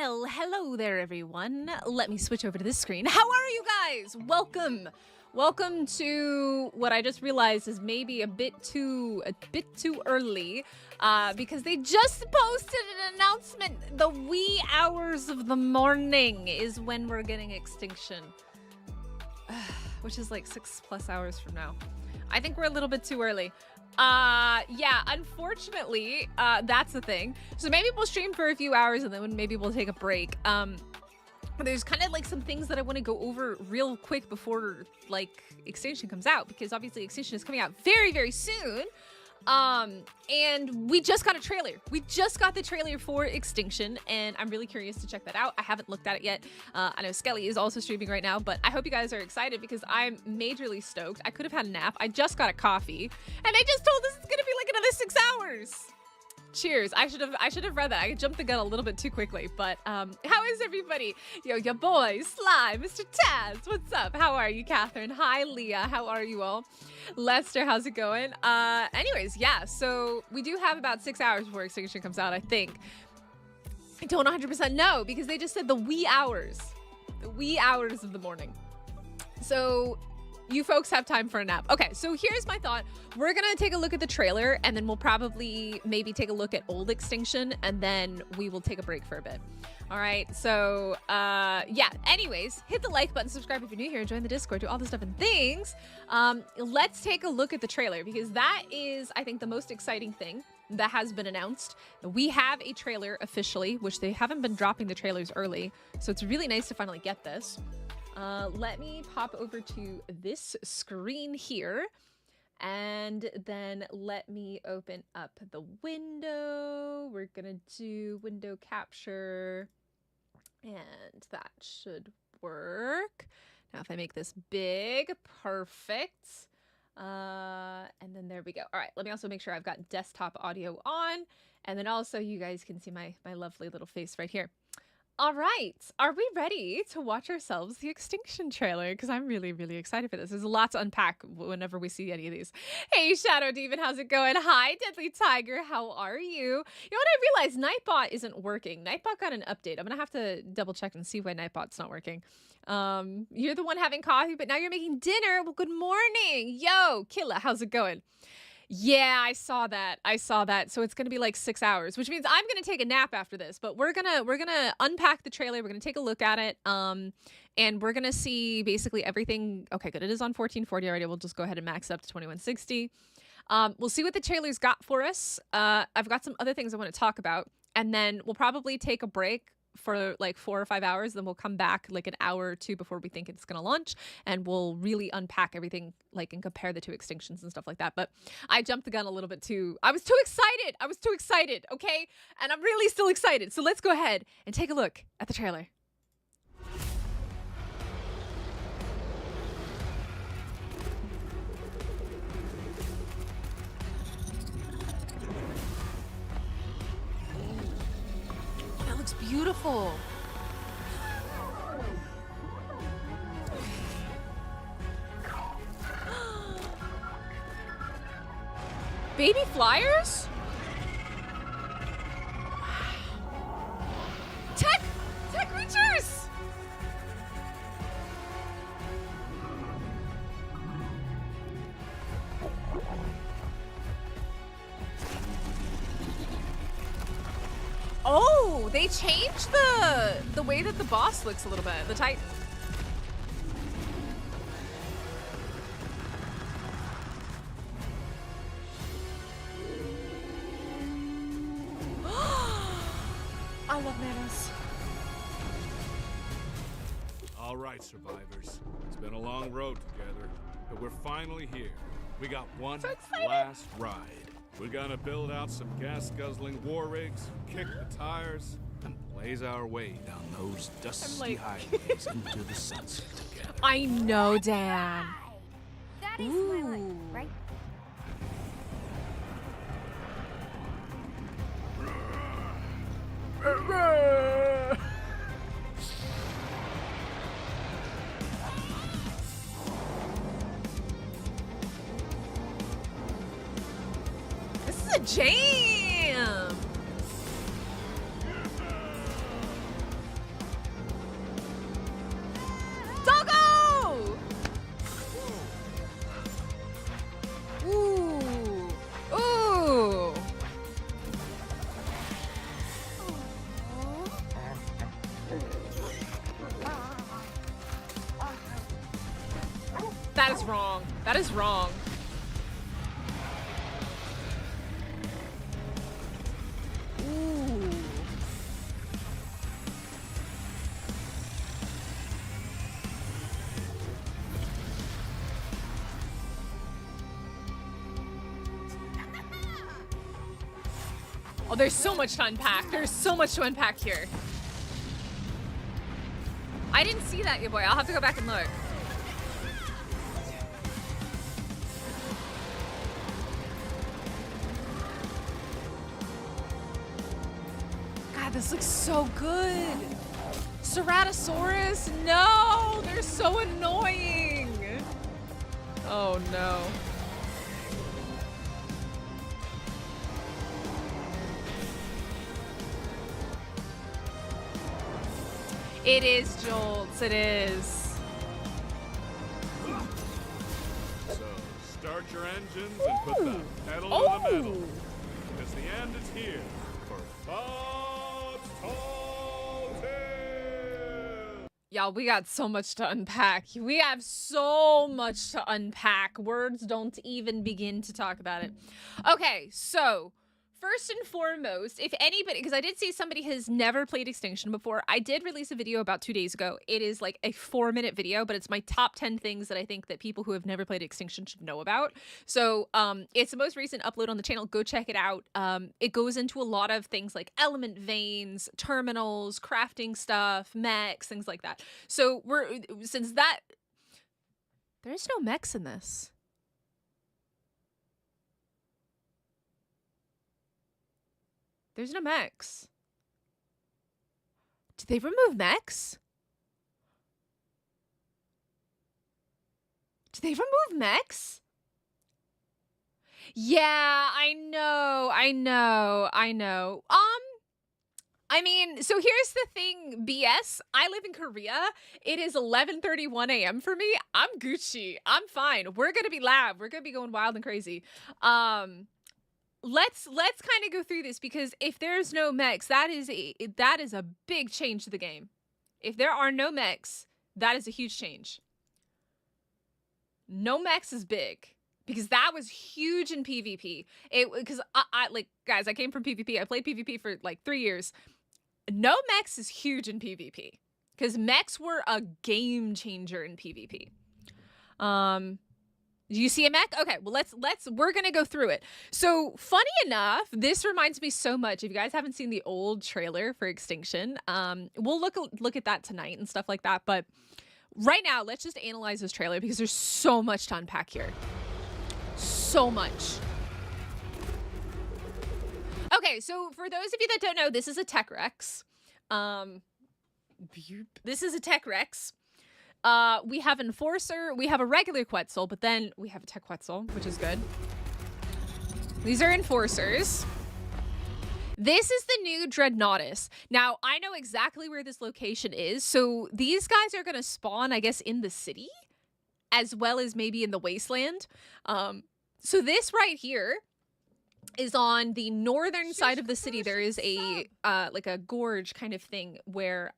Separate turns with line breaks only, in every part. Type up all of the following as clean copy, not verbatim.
Well, hello there, everyone. Let me switch over to this screen. How are you guys? Welcome. Welcome to what I just realized is maybe a bit too early, because they just posted an announcement. The wee hours of the morning is when we're getting Extinction, which is like 6+ hours from now. I think we're a little bit too early. Yeah, unfortunately, that's the thing. So maybe we'll stream for a few hours and then maybe we'll take a break. There's kind of like some things that I want to go over real quick before like Extinction comes out, because obviously Extinction is coming out very, very soon. And we just got a trailer. We just got the trailer for Extinction, and I'm really curious to check that out. I haven't looked at it yet. I know Skelly is also streaming right now, but I hope you guys are excited because I'm majorly stoked. I could have had a nap. I just got a coffee, and they just told us it's gonna be like another 6 hours. Cheers. I should have read that. I jumped the gun a little bit too quickly, but how is everybody? Yo, your boy, Sly, Mr. Taz, what's up? How are you, Catherine? Hi, Leah. How are you all? Lester, how's it going? Anyways, yeah, so we do have about 6 hours before Extinction comes out, I think. I don't 100% know because they just said the wee hours of the morning. So you folks have time for a nap. Okay, so here's my thought. We're gonna take a look at the trailer and then we'll probably maybe take a look at old Extinction and then we will take a break for a bit. All right, so yeah, anyways, hit the like button, subscribe if you're new here, join the Discord, do all this stuff and things. Let's take a look at the trailer because that is, I think, the most exciting thing that has been announced. We have a trailer officially, which they haven't been dropping the trailers early, so it's really nice to finally get this. Let me pop over to this screen here and then let me open up the window. We're gonna do window capture and that should work. Now if I make this big, perfect. And then there we go. All right, let me also make sure I've got desktop audio on, and then also you guys can see my lovely little face right here. All right, are we ready to watch ourselves the Extinction trailer? Because I'm really, really excited for this. There's a lot to unpack whenever we see any of these. Hey, Shadow Demon, how's it going? Hi, Deadly Tiger, how are you? You know what I realized? Nightbot isn't working. Nightbot got an update. I'm going to have to double check and see why Nightbot's not working. You're the one having coffee, but now you're making dinner. Well, good morning. Yo, Killa, how's it going? Yeah, I saw that. So it's going to be like 6 hours, which means I'm going to take a nap after this, but we're going to unpack the trailer. We're going to take a look at it. And we're going to see basically everything. Okay, good. It is on 1440 already. We'll just go ahead and max up to 2160. We'll see what the trailer's got for us. I've got some other things I want to talk about, and then we'll probably take a break for like 4 or 5 hours. Then we'll come back like an hour or two before we think it's gonna launch, and we'll really unpack everything like and compare the two Extinctions and stuff like that. But I jumped the gun a little bit too. I was too excited, okay? And I'm really still excited. So let's go ahead and take a look at the trailer. Beautiful. Baby flyers? Tech creatures! Oh, they changed the way that the boss looks a little bit. The Titan. I love Manos.
All right, survivors. It's been a long road together, but we're finally here. We got one last ride. We're gonna build out some gas-guzzling war rigs, kick the tires, and blaze our way down those dusty highways into the sunset together.
I know, Dan.
That is my life, right?
This is a jam. That is wrong. That is wrong. Ooh. Oh, there's so much to unpack. There's so much to unpack here. I didn't see that, you boy. I'll have to go back and look. God, this looks so good. Ceratosaurus? No, they're so annoying. Oh no. It is Jolts, it is.
So, start your engines and put the pedal to the metal. Because the end is here for Bob's Tall Tale.
Y'all, we got so much to unpack. We have so much to unpack. Words don't even begin to talk about it. Okay, so first and foremost, if anybody, because I did see somebody has never played Extinction before, I did release a video about 2 days ago. It is like a 4-minute video, but it's my top 10 things that I think that people who have never played Extinction should know about. So it's the most recent upload on the channel. Go check it out. It goes into a lot of things like element veins, terminals, crafting stuff, mechs, things like that. So there's no mechs in this. There's no mechs. Did they remove mechs? Did they remove mechs? Yeah, I know. I mean, so here's the thing, BS. I live in Korea. It is 11:31 a.m. for me. I'm Gucci. I'm fine. We're gonna be loud. We're gonna be going wild and crazy. Let's kind of go through this, because if there's no mechs, that is a big change to the game. If there are no mechs, that is a huge change. No mechs is big, because that was huge in PvP. Because I like, guys, I came from PvP. I played PvP for like 3 years. No mechs is huge in PvP, because mechs were a game changer in PvP. Do you see a mech? Okay, well, we're gonna go through it. So funny enough, this reminds me so much. If you guys haven't seen the old trailer for Extinction, we'll look at that tonight and stuff like that. But right now, let's just analyze this trailer, because there's so much to unpack here. So much. Okay, so for those of you that don't know, this is a Tech Rex. This is a Tech Rex. We have Enforcer, we have a regular Quetzal, but then we have a Tech Quetzal, which is good. These are Enforcers. This is the new Dreadnaught. Now, I know exactly where this location is, so these guys are gonna spawn, I guess, in the city, as well as maybe in the wasteland. So this right here is on the northern side of the city. There is a like a gorge kind of thing where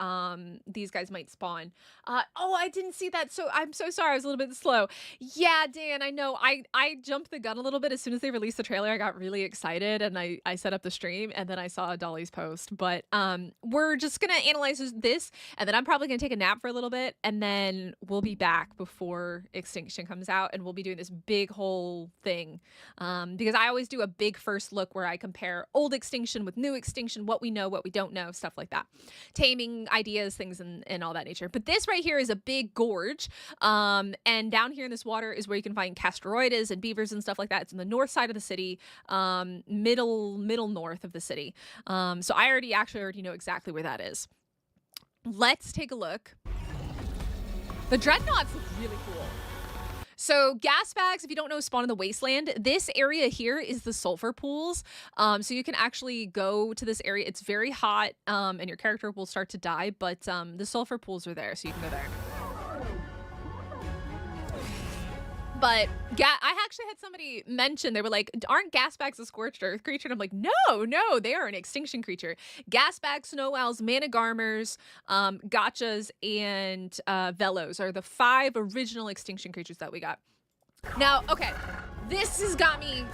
these guys might spawn. Oh, I didn't see that, so I'm so sorry. I was a little bit slow. Yeah, Dan, I know. I jumped the gun a little bit. As soon as they released the trailer, I got really excited, and I set up the stream, and then I saw Dolly's post. But we're just gonna analyze this, and then I'm probably gonna take a nap for a little bit, and then we'll be back before Extinction comes out, and we'll be doing this big whole thing, because I always do a big first look where I compare old Extinction with new Extinction, what we know, what we don't know, stuff like that. Taming ideas, things, and all that nature. But this right here is a big gorge. And down here in this water is where you can find Castroides and beavers and stuff like that. It's in the north side of the city, middle north of the city. So I already know exactly where that is. Let's take a look. The Dreadnaughts look really cool. So gas bags, if you don't know, spawn in the wasteland. This area here is the sulfur pools. So you can actually go to this area. It's very hot, and your character will start to die, but the sulfur pools are there, so you can go there. But I actually had somebody mention, they were like, aren't gasbags a scorched earth creature? And I'm like, no, they are an extinction creature. Gasbags, snow owls, managarmers, gotchas, and velos are the 5 original extinction creatures that we got. Now, okay, this has got me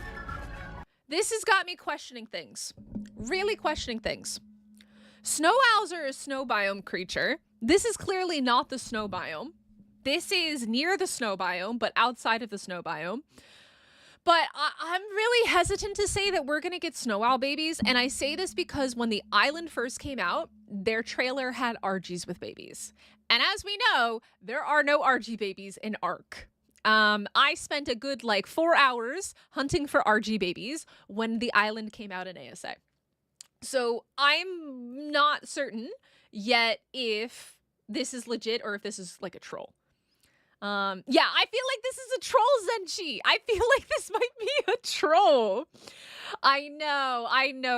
questioning things. Really questioning things. Snow owls are a snow biome creature. This is clearly not the snow biome. This is near the snow biome, but outside of the snow biome. But I'm really hesitant to say that we're going to get snow owl babies. And I say this because when the island first came out, their trailer had RGs with babies. And as we know, there are no RG babies in Ark. I spent a good 4 hours hunting for RG babies when the island came out in ASA. So I'm not certain yet if this is legit or if this is like a troll. Yeah, I feel like this is a troll, Zenchi. I feel like this might be a troll. I know,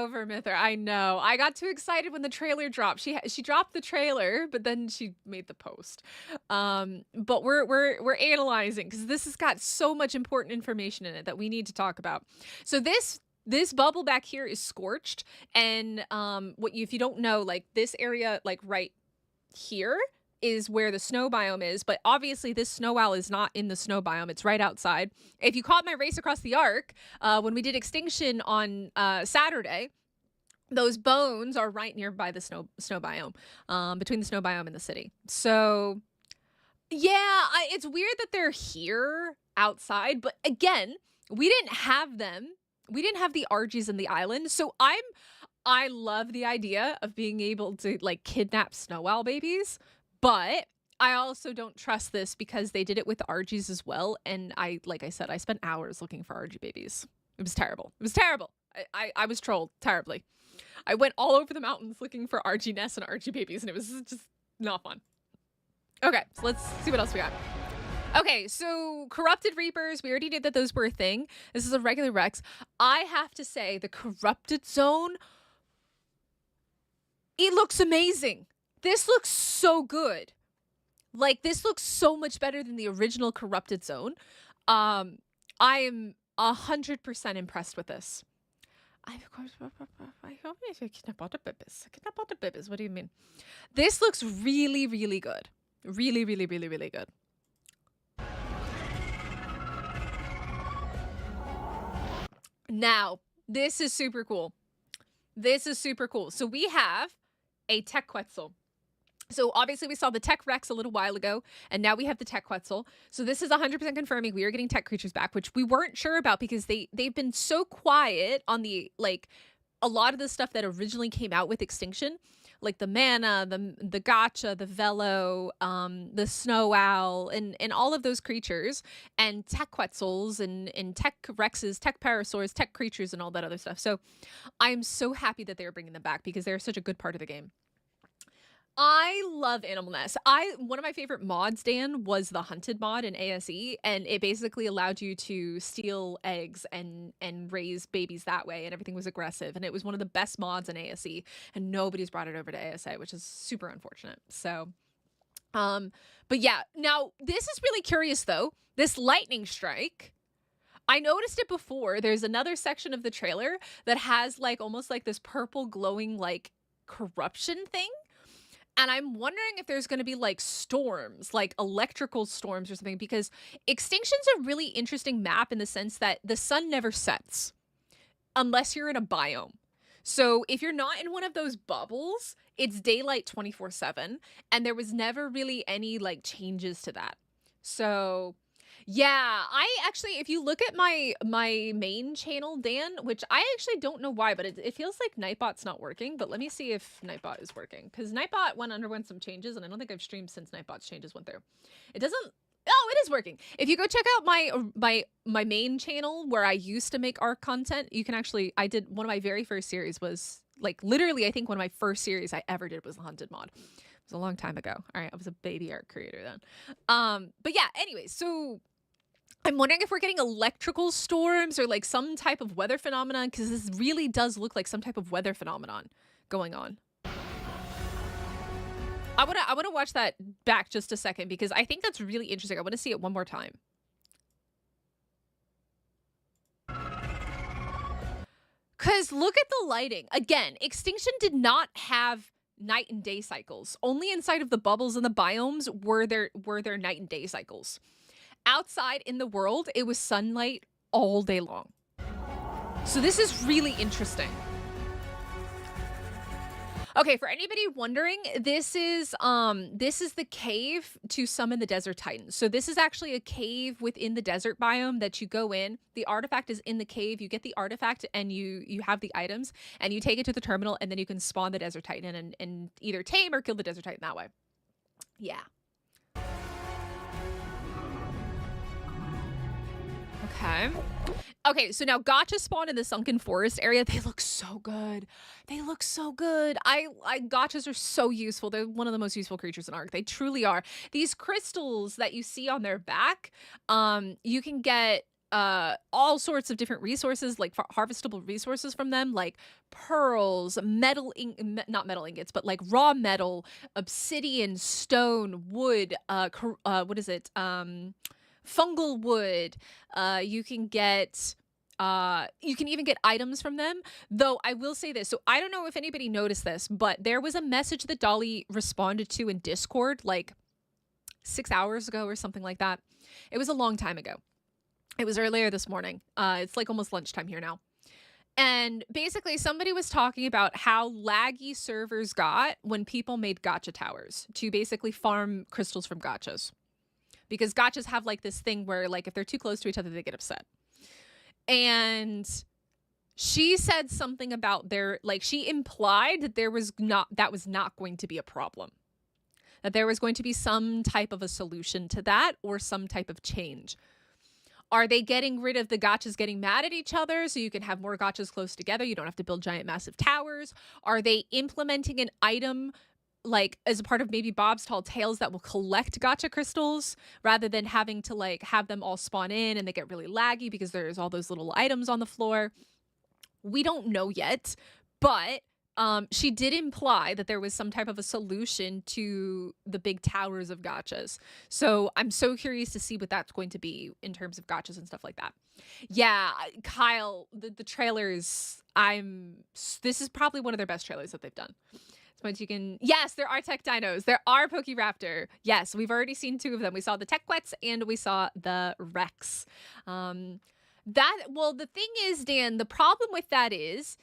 Vermithor. I know. I got too excited when the trailer dropped. She dropped the trailer, but then she made the post. But we're analyzing because this has got so much important information in it that we need to talk about. So this bubble back here is scorched, and if you don't know, this area, right here, is where the snow biome is, but obviously this snow owl is not in the snow biome. It's right outside. If you caught my race across the Ark, when we did Extinction on Saturday, those bones are right nearby the snow biome, between the snow biome and the city. So yeah, it's weird that they're here outside, but again, we didn't have them. We didn't have the RGs in the island. So I love the idea of being able to kidnap snow owl babies. But I also don't trust this because they did it with RGs as well. And like I said, I spent hours looking for RG babies. It was terrible. It was terrible. I was trolled terribly. I went all over the mountains looking for RG nests and RG babies, and it was just not fun. Okay, so let's see what else we got. Okay, so Corrupted Reapers, we already did that those were a thing. This is a regular Rex. I have to say, the Corrupted Zone, it looks amazing. This looks so good. This looks so much better than the original Corrupted Zone. I am 100% impressed with this. What do you mean? This looks really, really good. Really, really, really, really good. Now, this is super cool. So we have a Tech Quetzal. So obviously we saw the Tech Rex a little while ago, and now we have the Tech Quetzal. So this is 100% confirming we are getting tech creatures back, which we weren't sure about because they've been so quiet on the a lot of the stuff that originally came out with Extinction, like the mana, the gotcha, the velo, the snow owl, and all of those creatures, and Tech Quetzals and Tech Rexes, Tech Parasaurs, Tech creatures, and all that other stuff. So I'm so happy that they're bringing them back because they're such a good part of the game. I love Animal Nest. One of my favorite mods, Dan, was the Hunted mod in ASE, and it basically allowed you to steal eggs and raise babies that way, and everything was aggressive, and it was one of the best mods in ASE, and nobody's brought it over to ASA, which is super unfortunate. So, but yeah, now this is really curious though. This lightning strike, I noticed it before. There's another section of the trailer that has almost this purple glowing corruption thing. And I'm wondering if there's going to be storms, electrical storms or something, because Extinction's a really interesting map in the sense that the sun never sets unless you're in a biome. So if you're not in one of those bubbles, it's daylight 24/7, and there was never really any changes to that. So yeah, I actually, if you look at my main channel, Dan, which I actually don't know why, but it feels like Nightbot's not working, but let me see if Nightbot is working, because Nightbot underwent some changes, and I don't think I've streamed since Nightbot's changes went through. It doesn't, oh, it is working. If you go check out my main channel where I used to make Ark content, you can actually, I did, one of my very first series was, literally, I think one of my first series I ever did was the Hunted mod. It was a long time ago. All right, I was a baby Ark creator then. But yeah, anyway, so I'm wondering if we're getting electrical storms or some type of weather phenomenon, because this really does look like some type of weather phenomenon going on. I wanna watch that back just a second because I think that's really interesting. I want to see it one more time. Because look at the lighting. Again, Extinction did not have night and day cycles. Only inside of the bubbles and the biomes were there night and day cycles. Outside in the world, it was sunlight all day long. So this is really interesting. Okay, for anybody wondering, this is the cave to summon the Desert Titan. So this is actually a cave within the desert biome that you go in. The artifact is in the cave. You get the artifact and you have the items and you take it to the terminal and then you can spawn the Desert Titan and either tame or kill the Desert Titan that way. Yeah. Okay, so now gotcha spawn in the sunken forest area. They look so good. They look so good. Gotchas are so useful. They're one of the most useful creatures in Ark. They truly are. These crystals that you see on their back, you can get all sorts of different resources, like harvestable resources from them, like pearls, not metal ingots, but like raw metal, obsidian, stone, wood, what is it? Fungal wood. You can even get items from them, though I will say this. So I don't know if anybody noticed this, but there was a message that Dolly responded to in Discord like 6 hours ago or something like that. It was a long time ago. It was earlier this morning. It's like almost lunchtime here now. And basically somebody was talking about how laggy servers got when people made gotcha towers to basically farm crystals from gotchas. Because gotchas have like this thing where like if they're too close to each other, they get upset. And she said something about she implied that that was not going to be a problem. That there was going to be some type of a solution to that or some type of change. Are they getting rid of the gotchas getting mad at each other so you can have more gotchas close together? You don't have to build giant massive towers. Are they implementing an item like as a part of maybe Bob's Tall Tales that will collect gotcha crystals rather than having to like have them all spawn in and they get really laggy because there's all those little items on the floor? We don't know yet, but she did imply that there was some type of a solution to the big towers of gotchas. So I'm so curious to see what that's going to be in terms of gotchas and stuff like that. Yeah, Kyle, the trailers, this is probably one of their best trailers that they've done. Once you can, yes, there are tech dinos. There are Pokéraptor. Yes, we've already seen 2 of them. We saw the Tekquets and we saw the Rex. The thing is, Dan, the problem with that is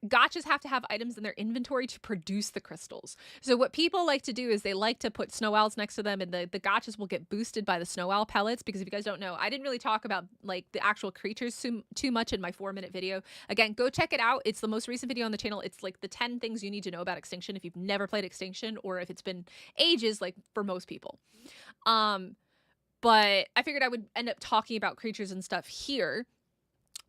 gotchas have to have items in their inventory to produce the crystals. So what people like to do is they like to put snow owls next to them and the gotchas will get boosted by the snow owl pellets, because if you guys don't know, I didn't really talk about like the actual creatures too much in my 4-minute video. Again, go check it out. It's the most recent video on the channel. It's like the 10 things you need to know about Extinction if you've never played Extinction or if it's been ages like for most people. But I figured I would end up talking about creatures and stuff here.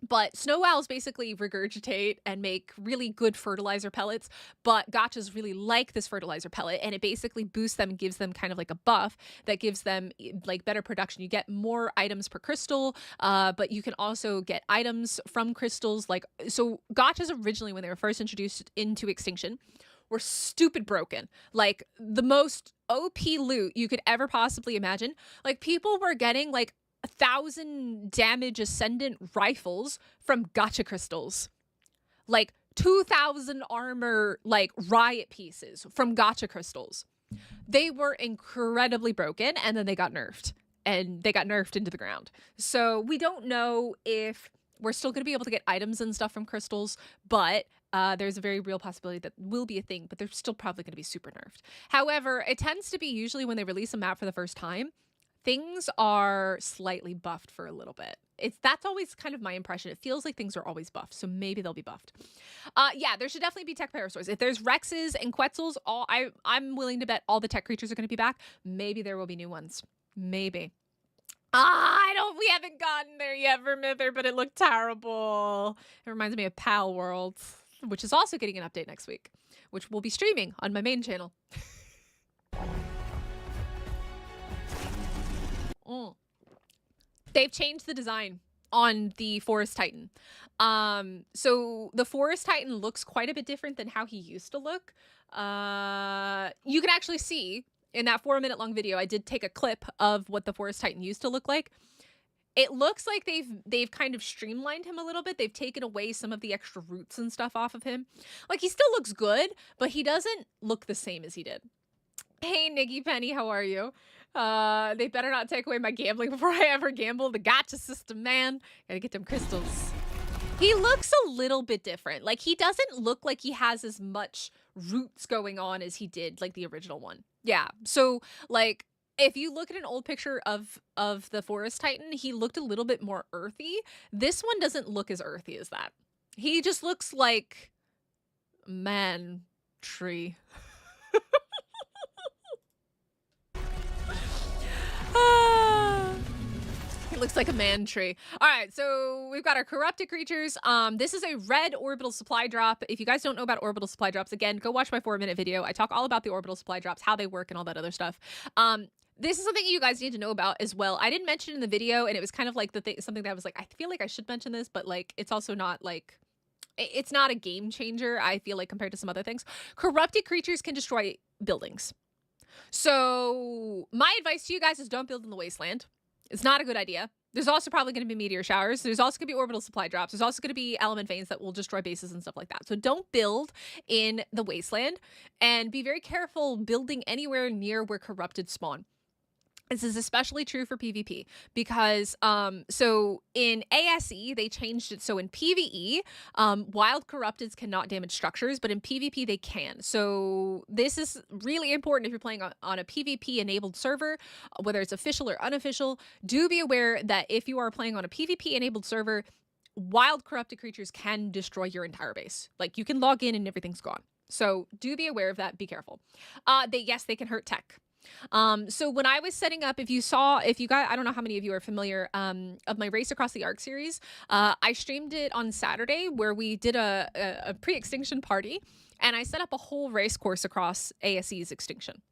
But snow owls basically regurgitate and make really good fertilizer pellets, but gotchas really like this fertilizer pellet, and it basically boosts them and gives them kind of like a buff that gives them like better production. You get more items per crystal, but you can also get items from crystals. So gotchas originally, when they were first introduced into Extinction, were stupid broken. Like the most OP loot you could ever possibly imagine. Like people were getting like 1,000 damage ascendant rifles from gotcha crystals, like 2,000 armor like riot pieces from gotcha crystals. They were incredibly broken, and then they got nerfed into the ground. So we don't know if we're still going to be able to get items and stuff from crystals, but there's a very real possibility that will be a thing, but they're still probably going to be super nerfed. However, it tends to be usually when they release a map for the first time, things are slightly buffed for a little bit. That's always kind of my impression. It feels like things are always buffed, so maybe they'll be buffed. Yeah, there should definitely be tech parasaurs. If there's Rexes and Quetzals, I'm willing to bet all the tech creatures are going to be back. Maybe there will be new ones. Maybe. We haven't gotten there yet, Vermither, but it looked terrible. It reminds me of Pal World, which is also getting an update next week, which will be streaming on my main channel. They've changed the design on the Forest Titan. So the Forest Titan looks quite a bit different than how he used to look. You can actually see in that 4-minute long video, I did take a clip of what the Forest Titan used to look like. It looks like they've kind of streamlined him a little bit. They've taken away some of the extra roots and stuff off of him. Like, he still looks good, but he doesn't look the same as he did. Hey, Niggy Penny, how are you? They better not take away my gambling before I ever gamble. The gotcha system, man. Gotta get them crystals. He looks a little bit different. Like, he doesn't look like he has as much roots going on as he did, like, the original one. Yeah, so, like, if you look at an old picture of the Forest Titan, he looked a little bit more earthy. This one doesn't look as earthy as that. He just looks like man tree. It looks like a man tree. All right, so we've got our corrupted creatures. This is a red orbital supply drop. If you guys don't know about orbital supply drops, again, go watch my 4-minute video. I talk all about the orbital supply drops, how they work, and all that other stuff. This is something you guys need to know about as well. I didn't mention it in the video, and it was kind of like something that I was like, I feel like I should mention this, but like, it's also not like, it's not a game changer, I feel like, compared to some other things. Corrupted creatures can destroy buildings. So my advice to you guys is don't build in the wasteland. It's not a good idea. There's also probably going to be meteor showers. There's also going to be orbital supply drops. There's also going to be element veins that will destroy bases and stuff like that. So don't build in the wasteland, and be very careful building anywhere near where corrupted spawn. This is especially true for PvP because, so in ASE, they changed it. So in PvE, wild corrupteds cannot damage structures, but in PvP, they can. So this is really important if you're playing on a PvP-enabled server, whether it's official or unofficial. Do be aware that if you are playing on a PvP-enabled server, wild corrupted creatures can destroy your entire base. Like, you can log in and everything's gone. So do be aware of that. Be careful. Yes, they can hurt tech. So when I was setting up, if you guys, I don't know how many of you are familiar, of my Race Across the Ark series, I streamed it on Saturday where we did a pre-extinction party, and I set up a whole race course across ASE's Extinction.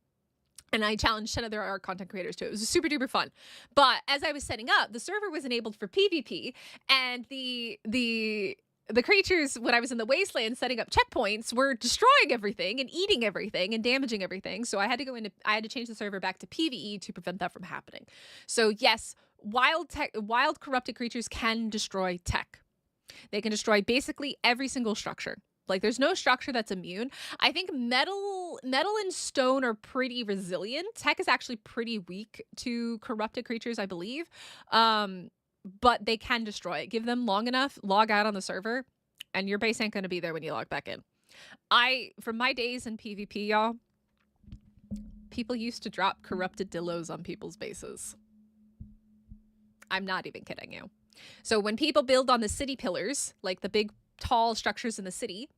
And I challenged 10 other Ark content creators to it. It was super duper fun. But as I was setting up, the server was enabled for PvP, and the creatures, when I was in the wasteland setting up checkpoints, were destroying everything and eating everything and damaging everything. So I had to change the server back to PvE to prevent that from happening. So yes, wild corrupted creatures can destroy tech. They can destroy basically every single structure. Like, there's no structure that's immune. I think metal and stone are pretty resilient. Tech is actually pretty weak to corrupted creatures, I believe. But they can destroy it. Give them long enough, log out on the server, and your base ain't going to be there when you log back in. From my days in PvP, y'all, people used to drop corrupted dillos on people's bases. I'm not even kidding you. So when people build on the city pillars, like the big, tall structures in the city,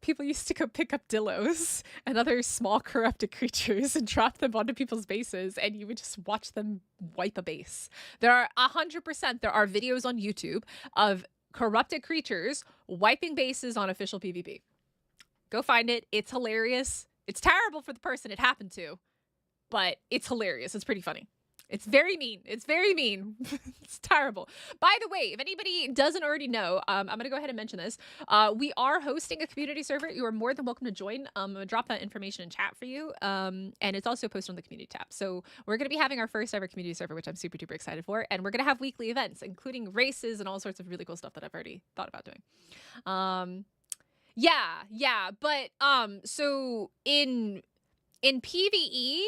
people used to go pick up dillos and other small corrupted creatures and drop them onto people's bases, and you would just watch them wipe a base. There are 100%, there are videos on YouTube of corrupted creatures wiping bases on official PvP. Go find it. It's hilarious. It's terrible for the person it happened to, but it's hilarious. It's pretty funny. It's very mean. It's very mean. It's terrible. By the way, if anybody doesn't already know, I'm going to go ahead and mention this. We are hosting a community server. You are more than welcome to join. I'm going to drop that information in chat for you. And it's also posted on the community tab. So we're going to be having our first ever community server, which I'm super duper excited for. And we're going to have weekly events, including races and all sorts of really cool stuff that I've already thought about doing. Yeah. But so in PvE,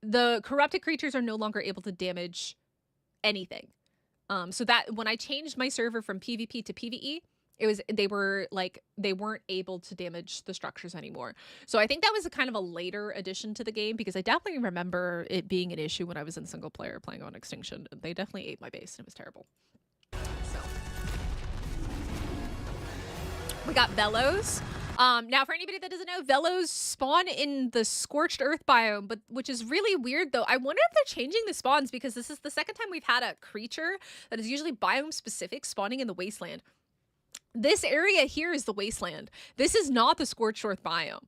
the corrupted creatures are no longer able to damage anything. So that when I changed my server from PvP to PvE, they weren't able to damage the structures anymore. So I think that was a kind of a later addition to the game, because I definitely remember it being an issue when I was in single player playing on Extinction. They definitely ate my base, and it was terrible. So we got Velos. Now, for anybody that doesn't know, Velos spawn in the Scorched Earth biome, which is really weird, though. I wonder if they're changing the spawns, because this is the second time we've had a creature that is usually biome-specific spawning in the wasteland. This area here is the wasteland. This is not the Scorched Earth biome.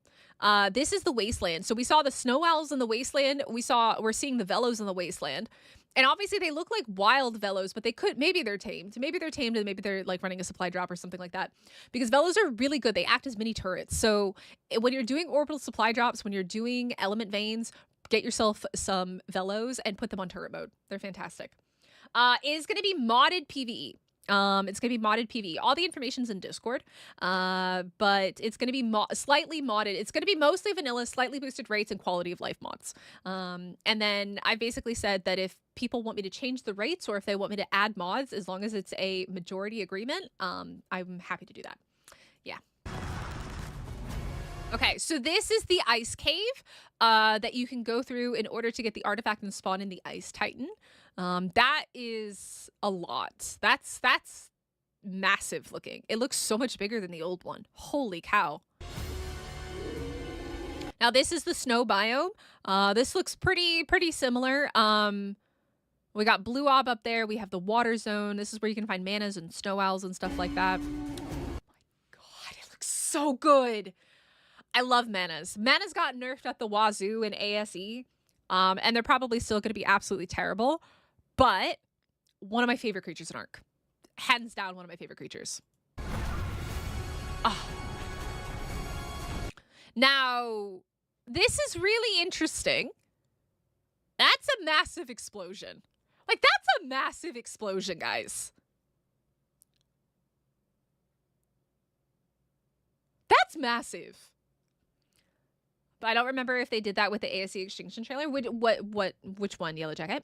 This is the wasteland. So we saw the snow owls in the wasteland. We're seeing the Velos in the wasteland. And obviously they look like wild Velos, but maybe they're tamed. Maybe they're tamed and maybe they're like running a supply drop or something like that. Because Velos are really good. They act as mini turrets. So when you're doing orbital supply drops, when you're doing element veins, get yourself some Velos and put them on turret mode. They're fantastic. Is going to be modded PvE. It's going to be modded PvE. All the information's in Discord, but it's going to be slightly modded. It's going to be mostly vanilla, slightly boosted rates and quality of life mods. And then I basically said that if people want me to change the rates or if they want me to add mods, as long as it's a majority agreement, I'm happy to do that. Yeah. Okay, so this is the ice cave that you can go through in order to get the artifact and spawn in the Ice Titan. That is a lot. That's massive looking. It looks so much bigger than the old one. Holy cow. Now this is the snow biome. This looks pretty similar. We got Blue Ob up there. We have the water zone. This is where you can find manas and snow owls and stuff like that. Oh my god, it looks so good. I love manas. Manas got nerfed at the wazoo in ASE. And they're probably still going to be absolutely terrible. But one of my favorite creatures in Ark. Hands down, one of my favorite creatures. Oh. Now, this is really interesting. That's a massive explosion. Like, that's a massive explosion, guys. That's massive. I don't remember if they did that with the ASA Extinction trailer. Which one? Yellow Jacket.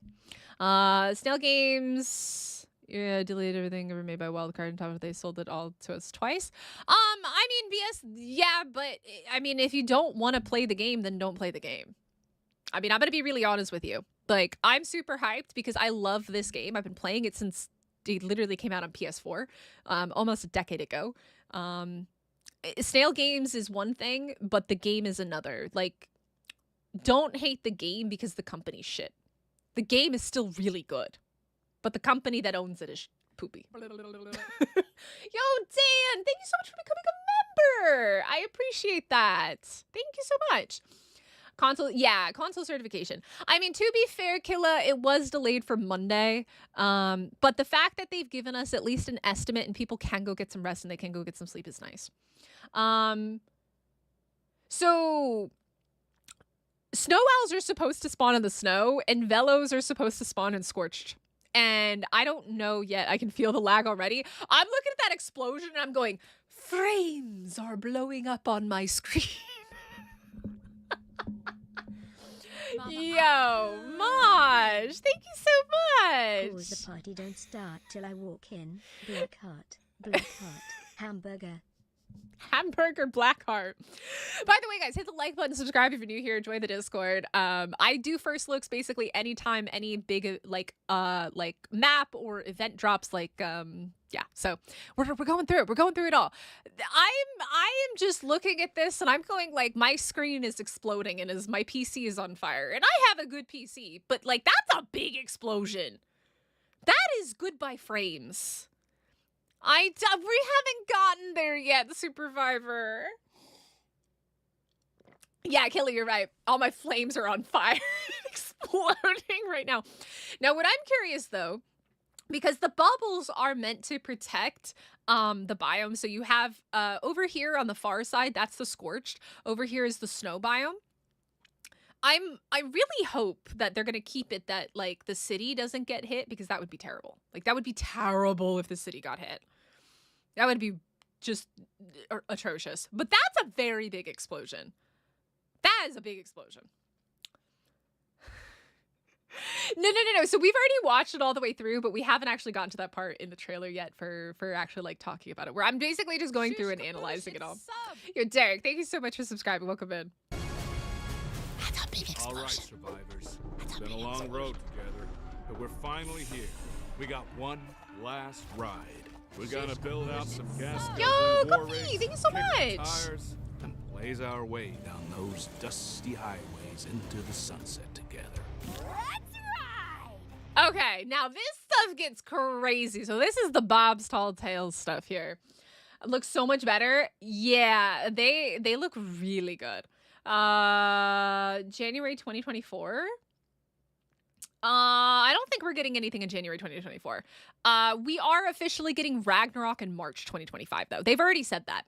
Snail Games. Yeah, deleted everything ever made by Wildcard on top of they sold it all to us twice. I mean, BS, yeah, but I mean, if you don't want to play the game, then don't play the game. I mean, I'm gonna be really honest with you. Like, I'm super hyped because I love this game. I've been playing it since it literally came out on PS4, almost a decade ago. Snail Games is one thing, but the game is another. Like, don't hate the game because the company's shit. The game is still really good, but the company that owns it is poopy. Yo, Dan, thank you so much for becoming a member. I appreciate that. Thank you so much. Console certification. I mean, to be fair, Killa, it was delayed for Monday. But the fact that they've given us at least an estimate and people can go get some rest and they can go get some sleep is nice. So snow owls are supposed to spawn in the snow and velos are supposed to spawn in scorched. And I don't know yet. I can feel the lag already. I'm looking at that explosion and I'm going, frames are blowing up on my screen. Yo, Maj, thank you so much.
Pause, the party don't start till I walk in. Black heart, hamburger.
Hamburger Blackheart. By the way, guys, hit the like button, subscribe if you're new here, join the Discord. I do first looks basically anytime any big like map or event drops, like yeah. So we're going through it. We're going through it all. I am just looking at this and I'm going like my screen is exploding and my PC is on fire. And I have a good PC, but like that's a big explosion. That is goodbye frames. We haven't gotten there yet, the Supervivor. Yeah, Kelly, you're right. All my flames are on fire, exploding right now. Now, what I'm curious, though, because the bubbles are meant to protect the biome. So you have over here on the far side, that's the scorched. Over here is the snow biome. I really hope that they're going to keep it that, like, the city doesn't get hit, because that would be terrible. Like, that would be terrible if the city got hit. That would be just atrocious. But that's a very big explosion. That is a big explosion. No. So we've already watched it all the way through, but we haven't actually gotten to that part in the trailer yet for actually, like, talking about it. Where I'm basically just going through and analyzing it all. Yo, Derek, thank you so much for subscribing. Welcome in. That's a big explosion.
All right, survivors. It's been a long road together, but we're finally here. We got one last ride. We're gonna build out some gas guzzling war rigs,
thank you so much.
Tires, and blaze our way down those dusty highways into the sunset together.
That's right.
Okay, now this stuff gets crazy. So this is the Bob's Tall Tales stuff here. It looks so much better. Yeah, they look really good. January 2024. I don't think we're getting anything in January 2024. We are officially getting Ragnarok in March 2025, though. They've already said that.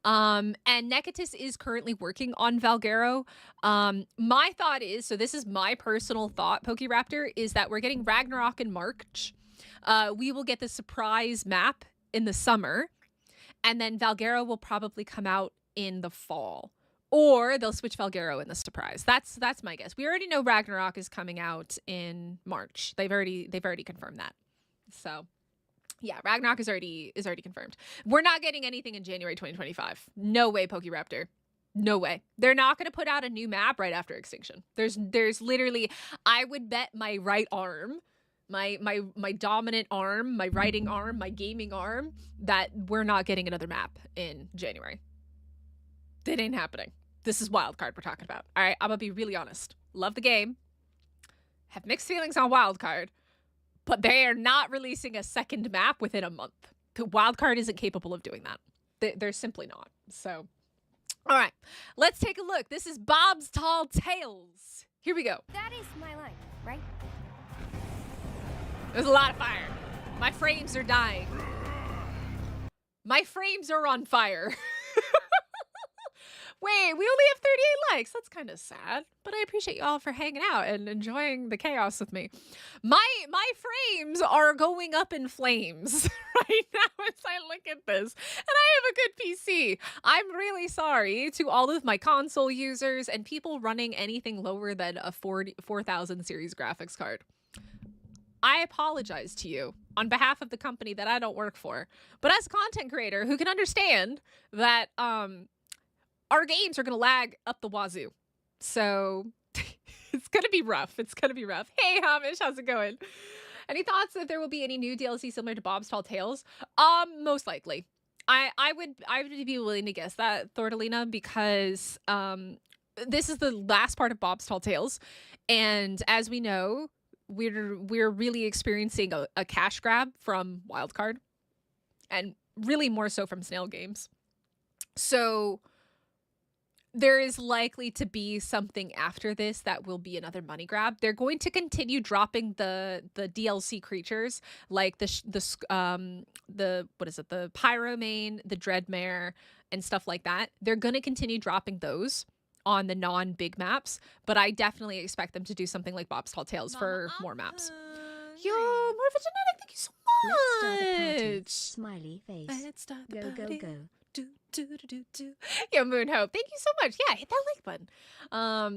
And Necatus is currently working on Valguero. My thought is, so this is my personal thought, Pokéraptor, is that we're getting Ragnarok in March. We will get the surprise map in the summer, and then Valguero will probably come out in the fall. Or they'll switch Valguero in the surprise. That's my guess. We already know Ragnarok is coming out in March. They've already confirmed that. So, yeah, Ragnarok is already confirmed. We're not getting anything in January 2025. No way, Pokéraptor. No way. They're not going to put out a new map right after Extinction. There's literally, I would bet my right arm, my dominant arm, my writing arm, my gaming arm, that we're not getting another map in January. It ain't happening. This is Wildcard we're talking about. All right, I'm gonna be really honest. Love the game. Have mixed feelings on Wildcard, but they are not releasing a second map within a month. Wildcard isn't capable of doing that. They're simply not. So, all right, let's take a look. This is Bob's Tall Tales. Here we go.
That is my life, right?
There's a lot of fire. My frames are dying. My frames are on fire. Wait, we only have 38 likes. That's kind of sad, but I appreciate you all for hanging out and enjoying the chaos with me. My frames are going up in flames right now as I look at this, and I have a good PC. I'm really sorry to all of my console users and people running anything lower than a 4000 series graphics card. I apologize to you on behalf of the company that I don't work for, but as a content creator who can understand that, our games are going to lag up the wazoo. So it's going to be rough. It's going to be rough. Hey, Hamish, how's it going? Any thoughts that there will be any new DLC similar to Bob's Tall Tales? Most likely. I would be willing to guess that, Thordalina, because this is the last part of Bob's Tall Tales. And as we know, we're really experiencing a cash grab from Wildcard. And really more so from Snail Games. So there is likely to be something after this that will be another money grab. They're going to continue dropping the DLC creatures like the Pyromane, the Dreadmare, and stuff like that. They're going to continue dropping those on the non-big maps, but I definitely expect them to do something like Bob's Tall Tales for more maps. Yo, Morphogenetic, thank you so
Let's start the party.
much.
Smiley face.
Let's start the
Go,
party.
go, go.
Do. Yo, Moonhope, thank you so much. Yeah, hit that like button. I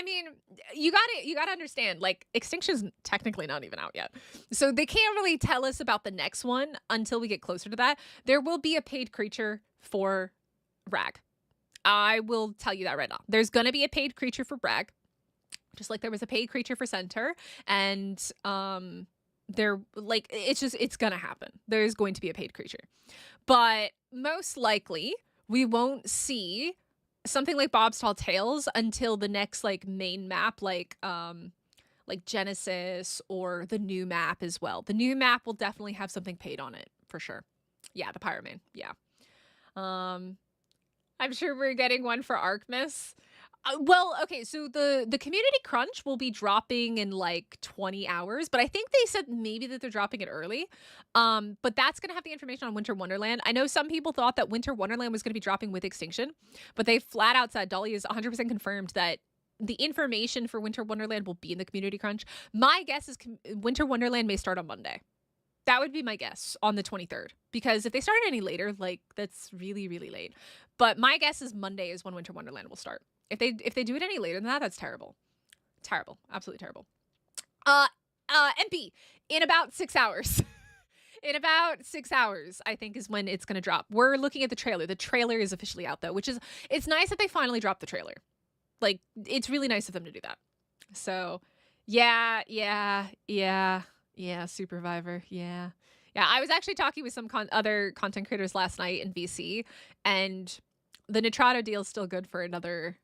mean, you gotta understand, like, Extinction's technically not even out yet. So they can't really tell us about the next one until we get closer to that. There will be a paid creature for Rag. I will tell you that right now. There's gonna be a paid creature for Rag. Just like there was a paid creature for Centaur. And it's gonna happen. There's going to be a paid creature. But most likely we won't see something like Bob's Tall Tales until the next like main map, like Genesis or the new map as well. The new map will definitely have something paid on it for sure. Yeah, the Pyromane. Yeah. I'm sure we're getting one for Arcmas. Well, okay, so the community crunch will be dropping in like 20 hours, but I think they said maybe that they're dropping it early. But that's going to have the information on Winter Wonderland. I know some people thought that Winter Wonderland was going to be dropping with Extinction, but they flat out said, Dolly is 100% confirmed that the information for Winter Wonderland will be in the community crunch. My guess is Winter Wonderland may start on Monday. That would be my guess on the 23rd, because if they start any later, like that's really, really late. But my guess is Monday is when Winter Wonderland will start. If they do it any later than that, that's terrible. Terrible. Absolutely terrible. MP, in about 6 hours. In about 6 hours, I think, is when it's going to drop. We're looking at the trailer. The trailer is officially out, though, it's nice that they finally dropped the trailer. Like, it's really nice of them to do that. So, yeah, Supervivor, yeah. Yeah, I was actually talking with some other content creators last night in VC, and the Nitrado deal is still good for another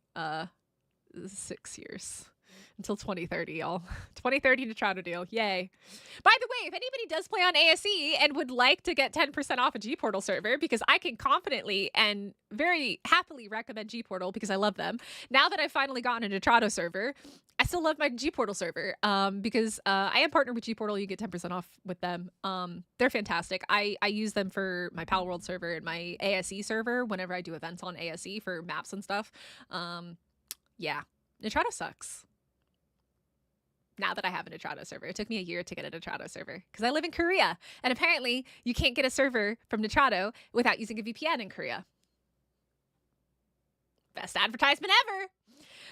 6 years. until 2030, y'all. 2030 Nitrado deal. Yay. By the way, if anybody does play on ASE and would like to get 10% off a G-Portal server, because I can confidently and very happily recommend G-Portal because I love them. Now that I've finally gotten a Nitrado server, I still love my G-Portal server because I am partnered with G-Portal. You get 10% off with them. They're fantastic. I use them for my Pal World server and my ASE server whenever I do events on ASE for maps and stuff. Yeah, Nitrado sucks. Now that I have a Nitrado server. It took me a year to get a Nitrado server because I live in Korea. And apparently you can't get a server from Nitrado without using a VPN in Korea. Best advertisement ever.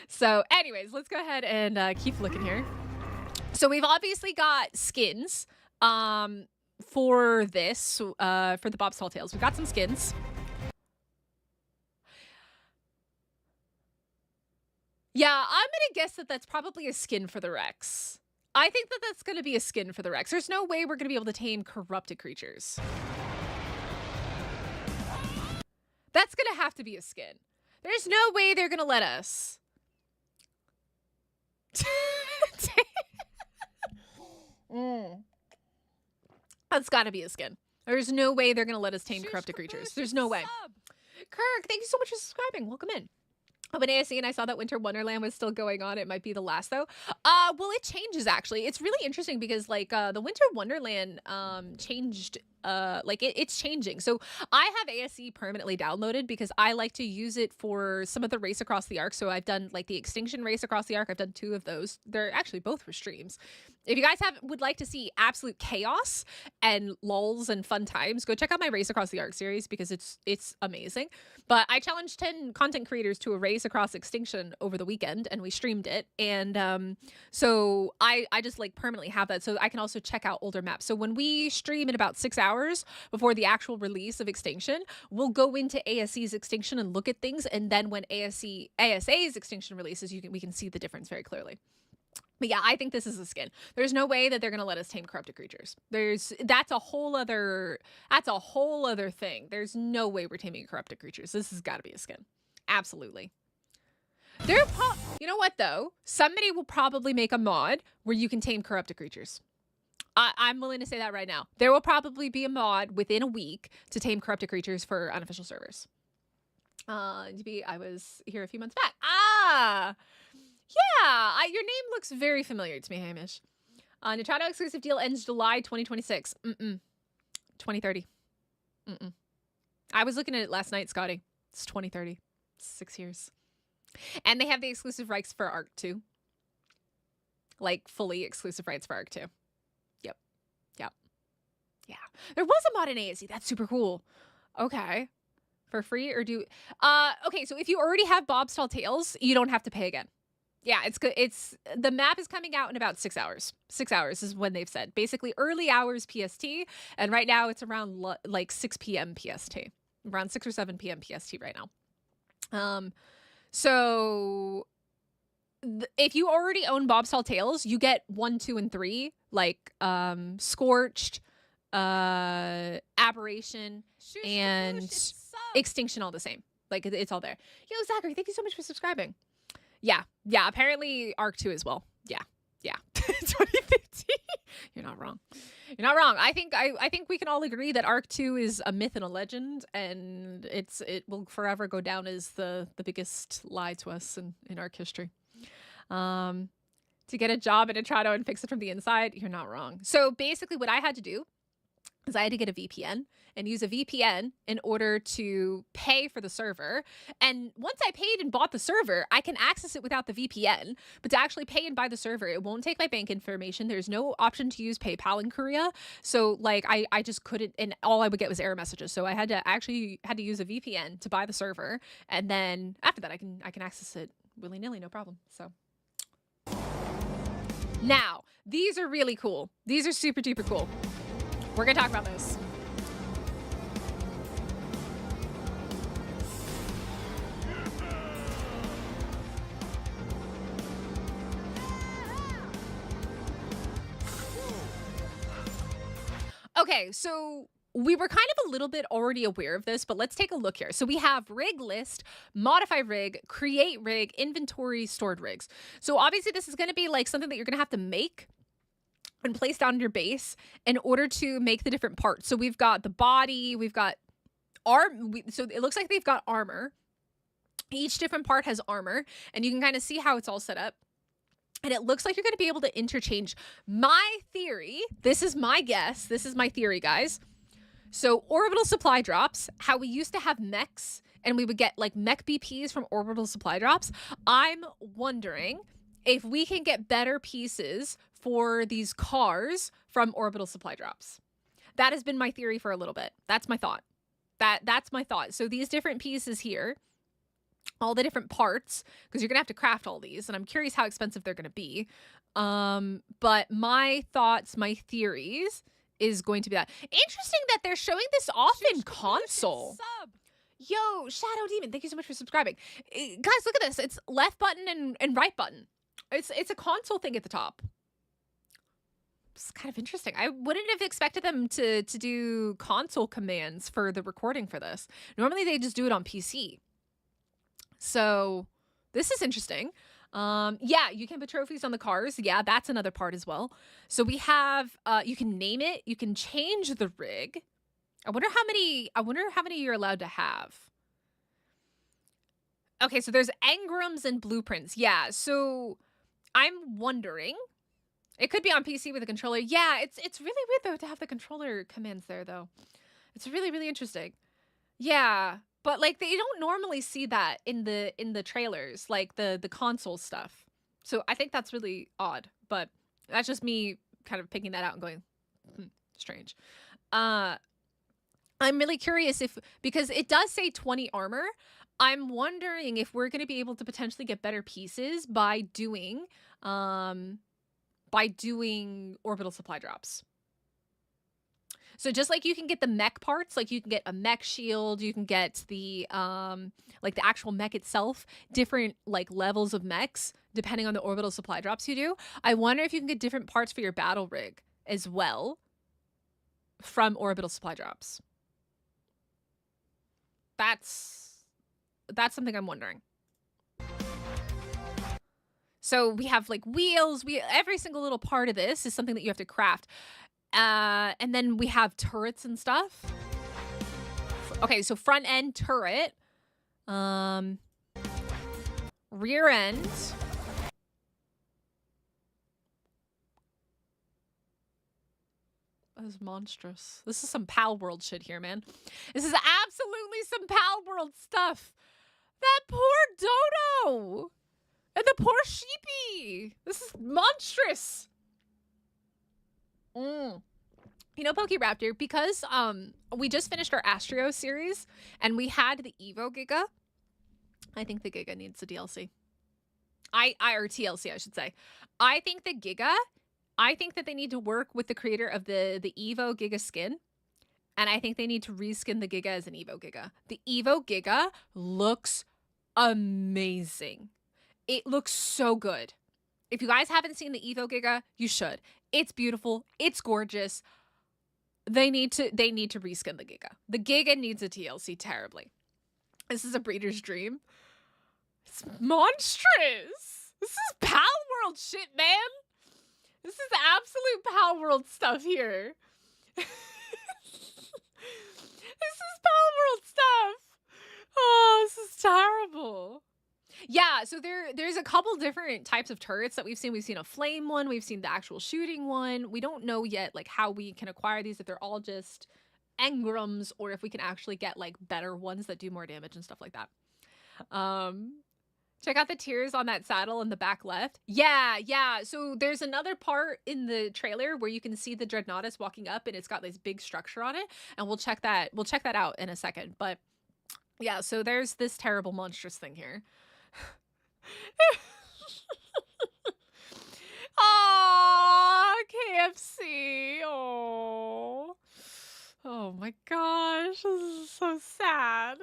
So anyways, let's go ahead and keep looking here. So we've obviously got skins for this, for the Bob's Tall Tales. We've got some skins. Yeah, I'm going to guess that that's probably a skin for the Rex. I think that that's going to be a skin for the Rex. There's no way we're going to be able to tame corrupted creatures. That's going to have to be a skin. There's no way they're going to let us. That's got to be a skin. There's no way they're going to let us tame corrupted creatures. There's no way. Kirk, thank you so much for subscribing. Welcome in. Up in ASC and I saw that Winter Wonderland was still going on. It might be the last though. Well, it changes actually. It's really interesting because like the Winter Wonderland changed. It's changing. So I have ASE permanently downloaded because I like to use it for some of the race across the Ark. So I've done like the Extinction race across the Ark. I've done 2 of those. They're actually both for streams. If you guys would like to see absolute chaos and lulls and fun times, go check out my Race Across the Ark series because it's amazing. But I challenged 10 content creators to a race across Extinction over the weekend and we streamed it. And so I just like permanently have that so I can also check out older maps. So when we stream in about 6 hours before the actual release of Extinction, we'll go into ASE's Extinction and look at things. And then when ASA's Extinction releases, we can see the difference very clearly. But yeah, I think this is a skin. There's no way that they're going to let us tame corrupted creatures. That's a whole other thing. There's no way we're taming corrupted creatures. This has got to be a skin. Absolutely. You know what though? Somebody will probably make a mod where you can tame corrupted creatures. I'm willing to say that right now. There will probably be a mod within a week to tame corrupted creatures for unofficial servers. I was here a few months back. Yeah, your name looks very familiar to me, Hamish. Nitrado exclusive deal ends July 2026. 2030. I was looking at it last night, Scotty. It's 2030. 6 years. And they have the exclusive rights for Ark 2. Like, fully exclusive rights for Ark 2. Yep. Yeah. There was a mod in ASE. That's super cool. Okay. For free or do... Okay, so if you already have Bob's Tall Tales, you don't have to pay again. Yeah, it's good. The map is coming out in about 6 hours. 6 hours is when they've said. Basically early hours PST, and right now it's around like 6 p.m. PST. Around 6 or 7 p.m. PST right now. So if you already own Bob's Tall Tales, you get 1, 2, and 3, like Scorched, Aberration, and Extinction all the same. Like it's all there. Yo, Zachary, thank you so much for subscribing. Yeah, apparently Ark 2 as well. Yeah. 2015. You're not wrong. I think we can all agree that Ark 2 is a myth and a legend, and it will forever go down as the biggest lie to us in Ark history. To get a job at Nitrado and fix it from the inside, you're not wrong. So basically what I had to do is I had to get a VPN and use a VPN in order to pay for the server. And once I paid and bought the server, I can access it without the VPN. But to actually pay and buy the server, it won't take my bank information. There's no option to use PayPal in Korea. So like I just couldn't, and all I would get was error messages. So I had to use a VPN to buy the server. And then after that, I can access it willy-nilly, no problem. So now, these are really cool. These are super duper cool. We're gonna talk about this. Okay, so we were kind of a little bit already aware of this, but let's take a look here. So we have rig list, modify rig, create rig, inventory, stored rigs. So obviously this is going to be like something that you're going to have to make and place down in your base in order to make the different parts. So we've got the body, we've got so it looks like they've got armor. Each different part has armor, and you can kind of see how it's all set up. And it looks like you're going to be able to interchange. My theory, this is my guess, this is my theory, guys. So orbital supply drops, how we used to have mechs and we would get like mech BPs from orbital supply drops. I'm wondering if we can get better pieces for these cars from orbital supply drops. That has been my theory for a little bit. That's my thought. That's my thought. So these different pieces here, all the different parts, because you're going to have to craft all these, and I'm curious how expensive they're going to be. But my thoughts, my theories is going to be that. Interesting that they're showing this off in console. Yo, Shadow Demon, thank you so much for subscribing. Guys, look at this. It's left button and right button. It's a console thing at the top. It's kind of interesting. I wouldn't have expected them to do console commands for the recording for this. Normally they just do it on PC. So this is interesting. Yeah, you can put trophies on the cars. Yeah, that's another part as well. So we have, you can name it. You can change the rig. I wonder how many you're allowed to have. Okay, so there's engrams and blueprints. Yeah, so I'm wondering, it could be on PC with a controller. Yeah, it's really weird though to have the controller commands there though. It's really, really interesting. Yeah. But like you don't normally see that in the trailers, like the console stuff. So I think that's really odd, but that's just me kind of picking that out and going, strange. I'm really curious because it does say 20 armor. I'm wondering if we're going to be able to potentially get better pieces by doing orbital supply drops. So just like you can get the mech parts, like you can get a mech shield, you can get the like the actual mech itself, different like levels of mechs depending on the orbital supply drops you do. I wonder if you can get different parts for your battle rig as well from orbital supply drops. That's something I'm wondering. So we have like wheels, every single little part of this is something that you have to craft. And then we have turrets and stuff. Okay, so front end turret. Rear end. That is monstrous. This is some Pal World shit here, man. This is absolutely some Pal World stuff. That poor dodo. And the poor sheepy. This is monstrous. You know, Pokéraptor, because we just finished our Astro series and we had the Evo Giga. I think the Giga needs a DLC. Or TLC, I should say. I think that they need to work with the creator of the Evo Giga skin. And I think they need to reskin the Giga as an Evo Giga. The Evo Giga looks amazing. It looks so good. If you guys haven't seen the Evo Giga, you should. It's beautiful. It's gorgeous. They need to reskin the Giga. The Giga needs a TLC terribly. This is a breeder's dream. It's monstrous. This is Pal World shit, man. This is absolute Pal World stuff here. This is Pal World stuff. Oh, this is terrible. Yeah, so there's a couple different types of turrets that we've seen. We've seen a flame one. We've seen the actual shooting one. We don't know yet like how we can acquire these, if they're all just engrams or if we can actually get like better ones that do more damage and stuff like that. Check out the tears on that saddle in the back left. Yeah. So there's another part in the trailer where you can see the Dreadnaught walking up and it's got this big structure on it. And we'll check that out in a second. But yeah, so there's this terrible monstrous thing here. Aww, KFC. Oh my gosh, this is so sad.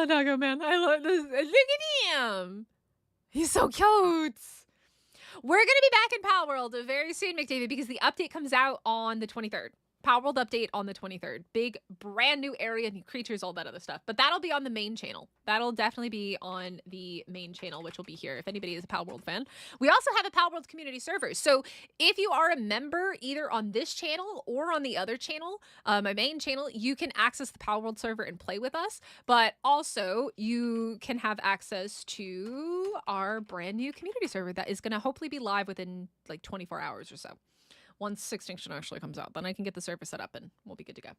Armadoggo, man. I love this. Look at him. He's so cute. We're going to be back in Pal World very soon, McDavid, because the update comes out on the 23rd. Pal World update on the 23rd. Big, brand new area, new creatures, all that other stuff. But that'll be on the main channel. That'll definitely be on the main channel, which will be here if anybody is a Pal World fan. We also have a Pal World community server. So if you are a member either on this channel or on the other channel, my main channel, you can access the Pal World server and play with us. But also you can have access to our brand new community server that is going to hopefully be live within like 24 hours or so. Once Extinction actually comes out, then I can get the server set up and we'll be good to go.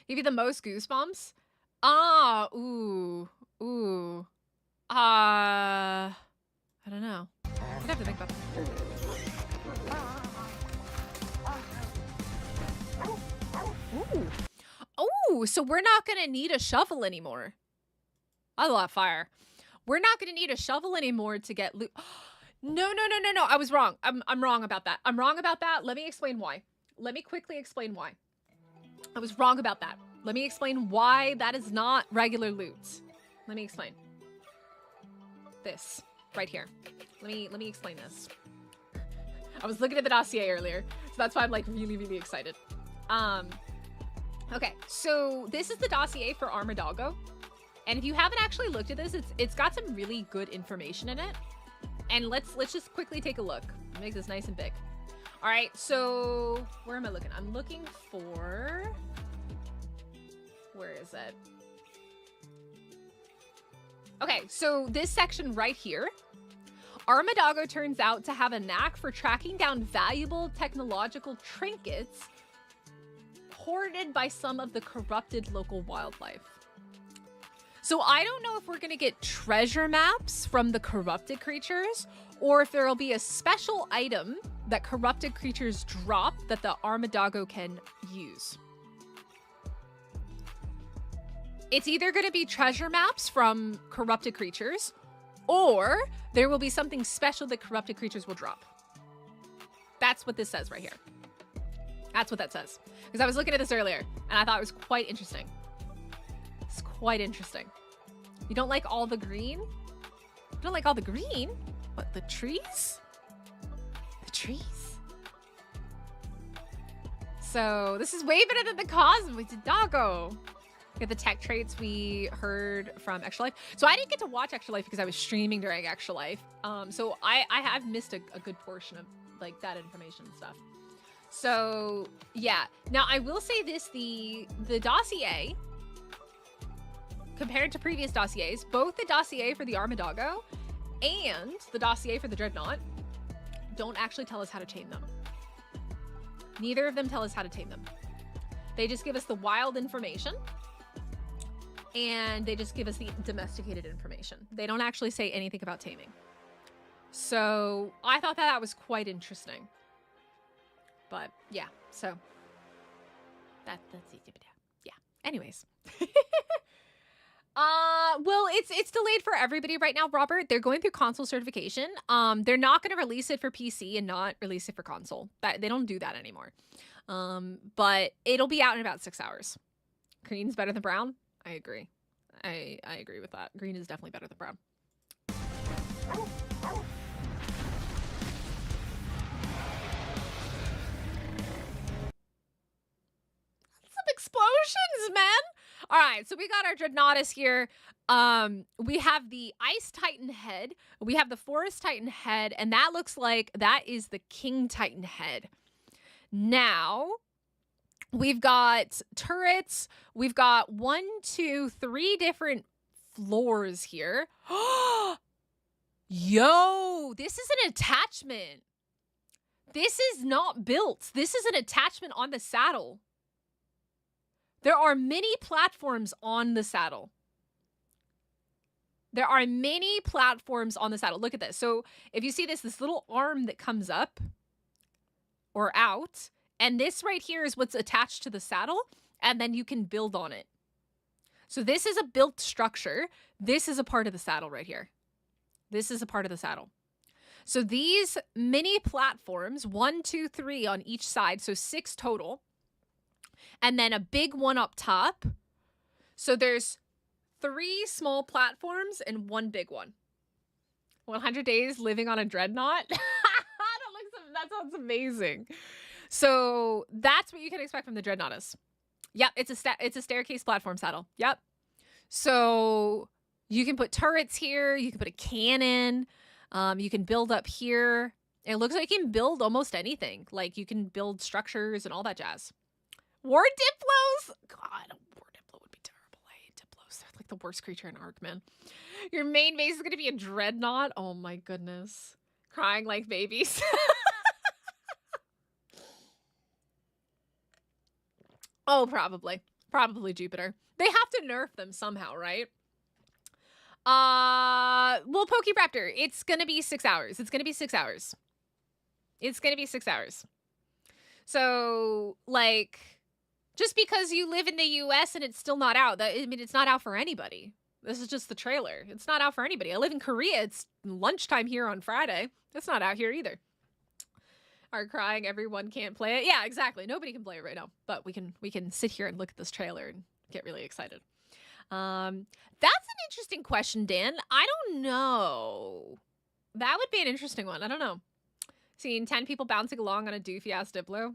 Give you the most goosebumps? I don't know. I'd have to think about that. Ooh. Oh, so we're not gonna need a shovel anymore. I love fire. We're not gonna need a shovel anymore to get loot. No. I was wrong. I'm wrong about that. I'm wrong about that. Let me explain why. Let me quickly explain why. I was wrong about that. Let me explain why that is not regular loot. Let me explain. This right here. Let me explain this. I was looking at the dossier earlier, so that's why I'm like really excited. Okay, so this is the dossier for Armadoggo. And if you haven't actually looked at this, it's got some really good information in it. And let's just quickly take a look. Make this nice and big. All right, so where am I looking? I'm looking for, where is it? Okay, so this section right here, Armadoggo turns out to have a knack for tracking down valuable technological trinkets hoarded by some of the corrupted local wildlife. So I don't know if we're going to get treasure maps from the corrupted creatures or if there'll be a special item that corrupted creatures drop that the Armadoggo can use. It's either going to be treasure maps from corrupted creatures or there will be something special that corrupted creatures will drop. That's what this says right here. That's what that says. Because I was looking at this earlier and I thought it was quite interesting. It's quite interesting. You don't like all the green? You don't like all the green? What, the trees? The trees. So this is way better than the Doggo. Get the tech traits we heard from Extra Life. So I didn't get to watch Extra Life because I was streaming during Extra Life. So I have missed a good portion of like that information and stuff. So yeah. Now I will say this, the dossier, compared to previous dossiers, both the dossier for the Armadoggo and the dossier for the Dreadnaught don't actually tell us how to tame them. Neither of them tell us how to tame them. They just give us the wild information and they just give us the domesticated information. They don't actually say anything about taming. So I thought that was quite interesting. But yeah, so that's it. Yeah. Anyways. Well, it's delayed for everybody right now, Robert. They're going through console certification. They're not going to release it for PC and not release it for console. They don't do that anymore. But it'll be out in about 6 hours. Green's better than brown? I agree. I agree with that. Green is definitely better than brown. Some explosions, man! All right, so we got our Dreadnaughtus here. We have the Ice Titan head. We have the Forest Titan head, and that looks like that is the King Titan head. Now, we've got turrets. We've got 1, 2, 3 different floors here. Yo, this is an attachment. This is not built. This is an attachment on the saddle. There are many platforms on the saddle. There are many platforms on the saddle. Look at this. So if you see this little arm that comes up or out, and this right here is what's attached to the saddle, and then you can build on it. So this is a built structure. This is a part of the saddle right here. This is a part of the saddle. So these mini platforms, 1, 2, 3 on each side, so 6 total. And then a big one up top. So there's 3 small platforms and 1 big one. 100 days living on a dreadnought. That sounds amazing. So that's what you can expect from the dreadnought. Yep, it's a staircase platform saddle. Yep. So you can put turrets here. You can put a cannon. You can build up here. It looks like you can build almost anything. Like you can build structures and all that jazz. War Diplos. God, a war Diplo would be terrible. I hate Diplos. They're like the worst creature in Ark, man. Your main base is going to be a dreadnought. Oh my goodness. Crying like babies. Oh, probably. Probably Jupiter. They have to nerf them somehow, right? Well, Pokéraptor, it's gonna be 6 hours. It's gonna be 6 hours. It's gonna be 6 hours. So, like, just because you live in the US and it's still not out, I mean, it's not out for anybody. This is just the trailer. It's not out for anybody. I live in Korea. It's lunchtime here on Friday. It's not out here either. Are crying, everyone can't play it. Yeah, exactly. Nobody can play it right now, but we can sit here and look at this trailer and get really excited. That's an interesting question, Dan. I don't know. That would be an interesting one. I don't know. Seeing 10 people bouncing along on a doofy ass Diplo.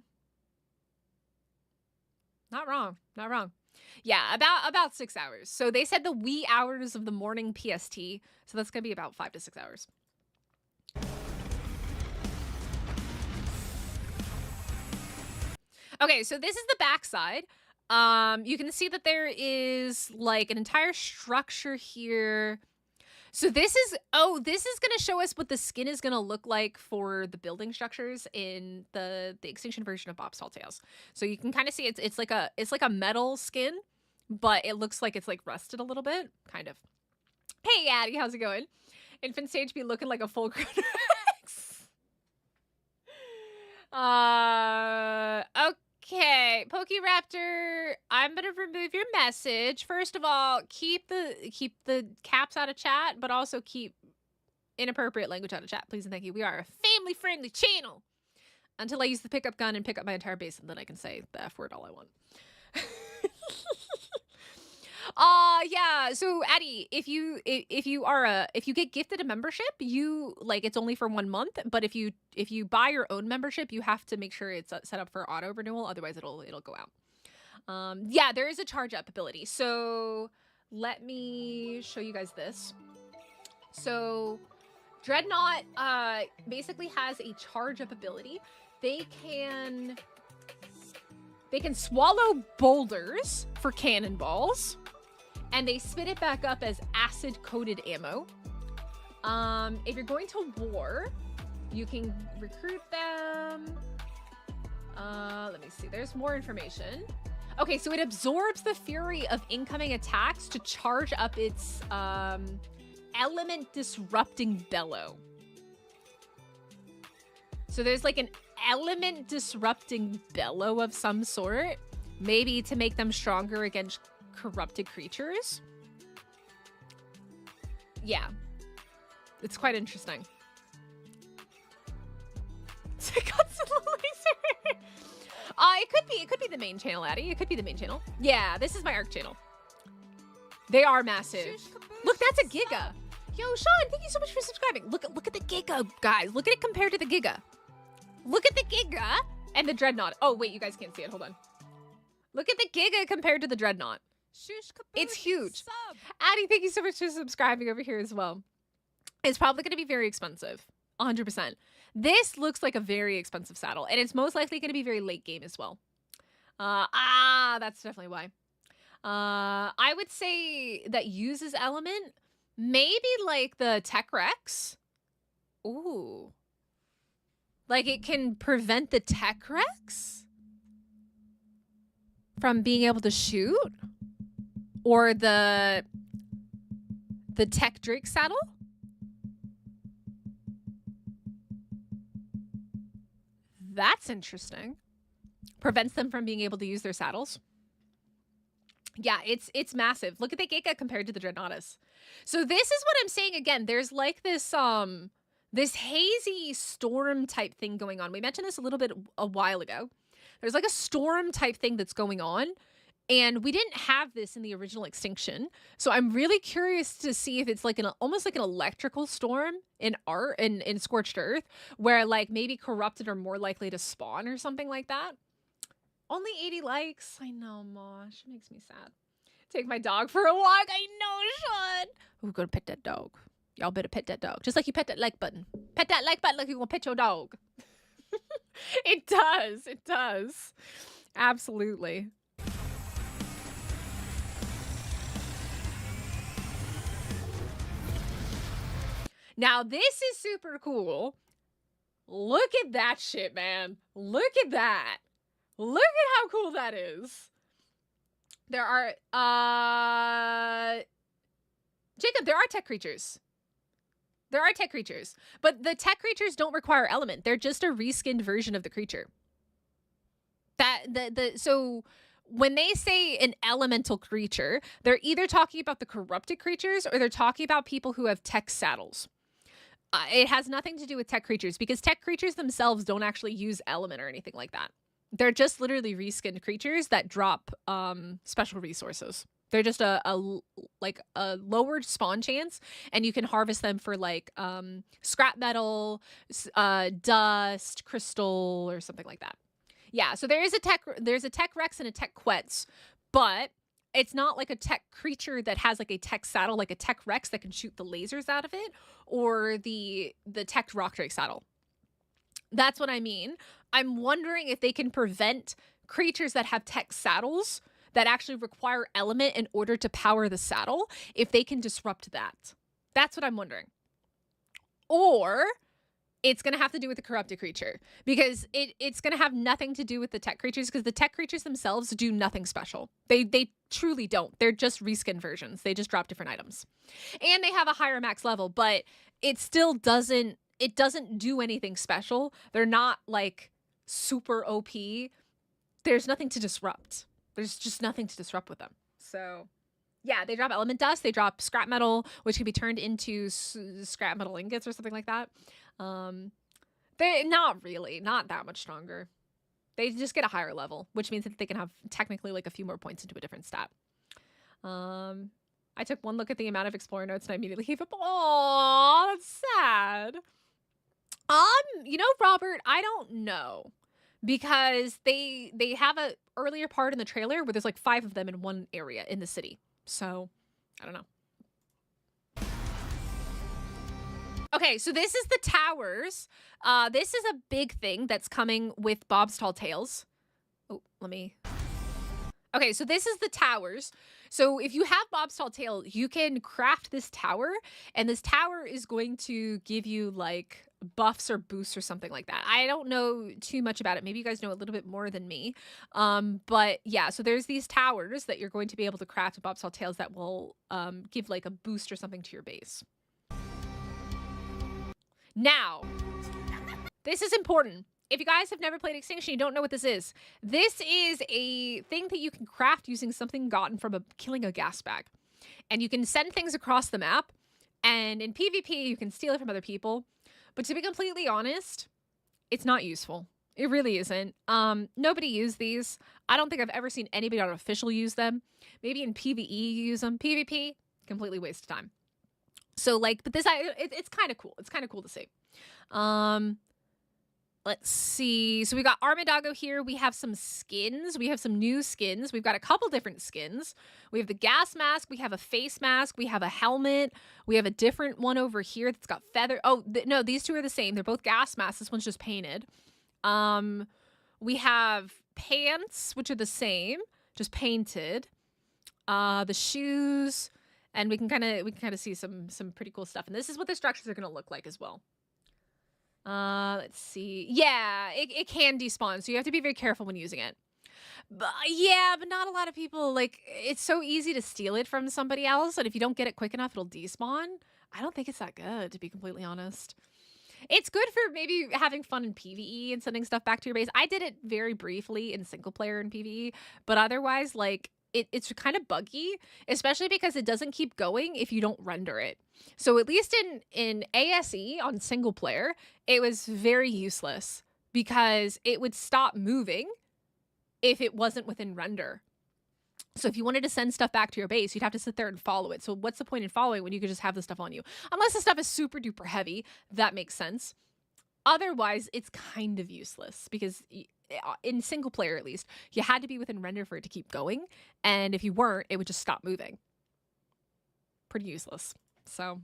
Not wrong. Not wrong. Yeah, about 6 hours. So they said the wee hours of the morning PST. So that's gonna be about 5 to 6 hours. Okay, so this is the backside. You can see that there is like an entire structure here. So this is going to show us what the skin is going to look like for the building structures in the Extinction version of Bob's Tall Tales. So you can kind of see it's like a metal skin, but it looks like it's like rusted a little bit, kind of. Hey, Addie, how's it going? Infant stage be looking like a full grown Rex. Okay, Pokéraptor, I'm gonna remove your message. First of all, keep the caps out of chat, but also keep inappropriate language out of chat, please and thank you. We are a family-friendly channel. Until I use the pickup gun and pick up my entire base, and then I can say the F word all I want. Yeah. So Addie, if you get gifted a membership, it's only for 1 month. But if you buy your own membership, you have to make sure it's set up for auto renewal. Otherwise, it'll go out. Yeah, there is a charge up ability. So let me show you guys this. So Dreadnaught basically has a charge up ability. They can swallow boulders for cannonballs, and they spit it back up as acid-coated ammo. If you're going to war, you can recruit them. Let me see. There's more information. Okay, so it absorbs the fury of incoming attacks to charge up its element-disrupting bellow. So there's like an element-disrupting bellow of some sort, maybe to make them stronger against corrupted creatures. Yeah, it's quite interesting. It could be the main channel, Addie. It could be the main channel. Yeah, this is my Ark channel. They are massive. Look, that's a Giga. Yo, Sean, thank you so much for subscribing. Look at the Giga, guys. Look at it compared to the Giga. Look at the Giga and the Dreadnaught. Oh, wait, you guys can't see it. Hold on. Look at the Giga compared to the Dreadnaught. It's huge. Addie, thank you so much for subscribing over here as well. It's probably going to be very expensive. 100%. This looks like a very expensive saddle, and it's most likely going to be very late game as well. That's definitely why. I would say that uses element, maybe like the Tech Rex. Ooh. Like it can prevent the Tech Rex from being able to shoot? Or the Tech Drake saddle? That's interesting. Prevents them from being able to use their saddles. Yeah, it's massive. Look at the Giga compared to the Dreadnaught. So this is what I'm saying again. There's like this this hazy storm type thing going on. We mentioned this a little bit a while ago. There's like a storm type thing that's going on And we didn't have this in the original Extinction. So I'm really curious to see if it's like almost like an electrical storm in in Scorched Earth, where like maybe corrupted are more likely to spawn or something like that. Only 80 likes. I know, Mosh. It makes me sad. Take my dog for a walk. I know, Sean. We're gonna pet that dog. Y'all better pet that dog. Just like you pet that like button. Pet that like button like you're gonna pet your dog. It does. It does. Absolutely. Now, this is super cool. Look at that shit, man. Look at that. Look at how cool that is. There are, Jacob, there are tech creatures. There are tech creatures. But the tech creatures don't require element. They're just a reskinned version of the creature. So when they say an elemental creature, they're either talking about the corrupted creatures or they're talking about people who have tech saddles. It has nothing to do with tech creatures because tech creatures themselves don't actually use element or anything like that. They're just literally reskinned creatures that drop special resources. They're just a lowered spawn chance, and you can harvest them for like scrap metal, dust, crystal, or something like that. Yeah, so there's a tech Rex and a tech Quetz, but it's not like a tech creature that has like a tech saddle, like a tech Rex that can shoot the lasers out of it, or the tech Rock Drake saddle. That's what I mean. I'm wondering if they can prevent creatures that have tech saddles that actually require element in order to power the saddle, if they can disrupt that. That's what I'm wondering. Or it's going to have to do with the corrupted creature, because it's going to have nothing to do with the tech creatures, because the tech creatures themselves do nothing special. They truly don't. They're just reskin versions. They just drop different items. And they have a higher max level, but it still doesn't do anything special. They're not like super OP. There's nothing to disrupt. There's just nothing to disrupt with them. So yeah, they drop element dust. They drop scrap metal, which can be turned into scrap metal ingots or something like that. They're not that much stronger. They just get a higher level, which means that they can have technically like a few more points into a different stat. I took one look at the amount of Explorer notes and I immediately gave up. Oh, that's sad. You know, Robert, I don't know, because they have a earlier part in the trailer where there's like 5 of them in one area in the city. So I don't know. Okay, so this is the towers. This is a big thing that's coming with Bob's Tall Tales. Oh, Okay, so this is the towers. So if you have Bob's Tall Tale, you can craft this tower, and this tower is going to give you like buffs or boosts or something like that. I don't know too much about it. Maybe you guys know a little bit more than me. But yeah, so there's these towers that you're going to be able to craft with Bob's Tall Tales that will give like a boost or something to your base. Now, this is important. If you guys have never played Extinction, you don't know what this is. This is a thing that you can craft using something gotten from killing a gas bag. And you can send things across the map. And in PvP, you can steal it from other people. But to be completely honest, it's not useful. It really isn't. Nobody used these. I don't think I've ever seen anybody on official use them. Maybe in PvE you use them. PvP, completely waste of time. So like, but this, it's kind of cool. It's kind of cool to see. Let's see. So we got Armadoggo here. We have some skins. We have some new skins. We've got a couple different skins. We have the gas mask. We have a face mask. We have a helmet. We have a different one over here that's got feather. Oh, no, these two are the same. They're both gas masks. This one's just painted. We have pants, which are the same, just painted. The shoes, and we can kind of see some pretty cool stuff. And this is what the structures are going to look like as well. Let's see. Yeah, it can despawn, so you have to be very careful when using it. But yeah, but not a lot of people, like, it's so easy to steal it from somebody else, and if you don't get it quick enough, it'll despawn. I don't think it's that good, to be completely honest. It's good for maybe having fun in PvE and sending stuff back to your base. I did it very briefly in single player in PvE, but otherwise, like, it's kind of buggy, especially because it doesn't keep going if you don't render it. So at least in ASE on single player, it was very useless because it would stop moving if it wasn't within render. So if you wanted to send stuff back to your base, you'd have to sit there and follow it. So what's the point in following when you could just have the stuff on you? Unless the stuff is super duper heavy, that makes sense. Otherwise, it's kind of useless because in single player, at least, you had to be within render for it to keep going. And if you weren't, it would just stop moving. Pretty useless. So...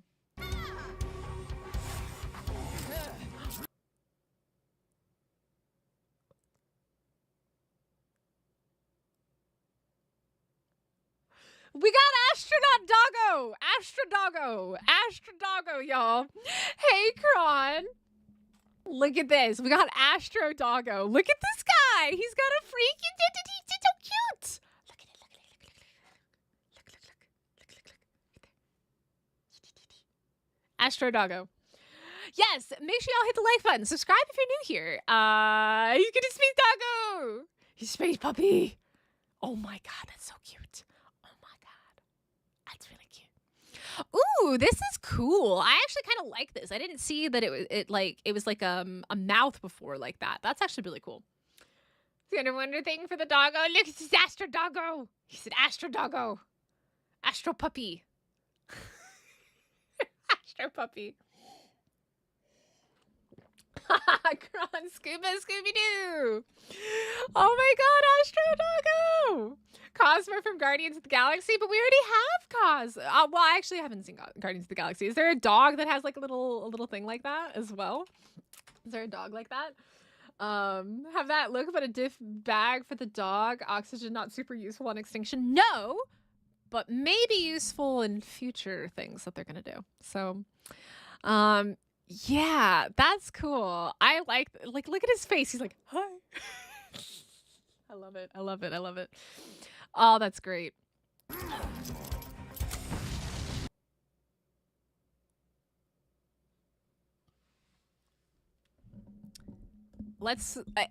We got Astrodoggo, y'all. Hey, Kron. Look at this. We got Astrodoggo. Look at this guy. He's got a freaking identity. He's so cute. Look at it. Look. Astrodoggo. Yes, make sure y'all hit the like button. Subscribe if you're new here. He's gonna space doggo. He's space puppy. Oh my god, that's so cute. That's really cute. Ooh, this is cool. I actually kind of like this. I didn't see that it was like a mouth before like that. That's actually really cool. It's gonna wonder thing for the doggo. Look, it's Astrodoggo. He's an Astrodoggo. Astro puppy. Astro puppy. Kron, Scuba, Scooby-Doo. Oh my god, Astrodoggo. Cosmo from Guardians of the Galaxy, but we already have Cos. Well, I actually haven't seen Guardians of the Galaxy. Is there a dog that has like a little thing like that as well? Is there a dog like that? Have that look but a diff bag for the dog. Oxygen not super useful on Extinction. No, but maybe useful in future things that they're gonna do. So, yeah, that's cool. I like look at his face. He's like, hi. I love it. I love it. I love it. Oh, that's great.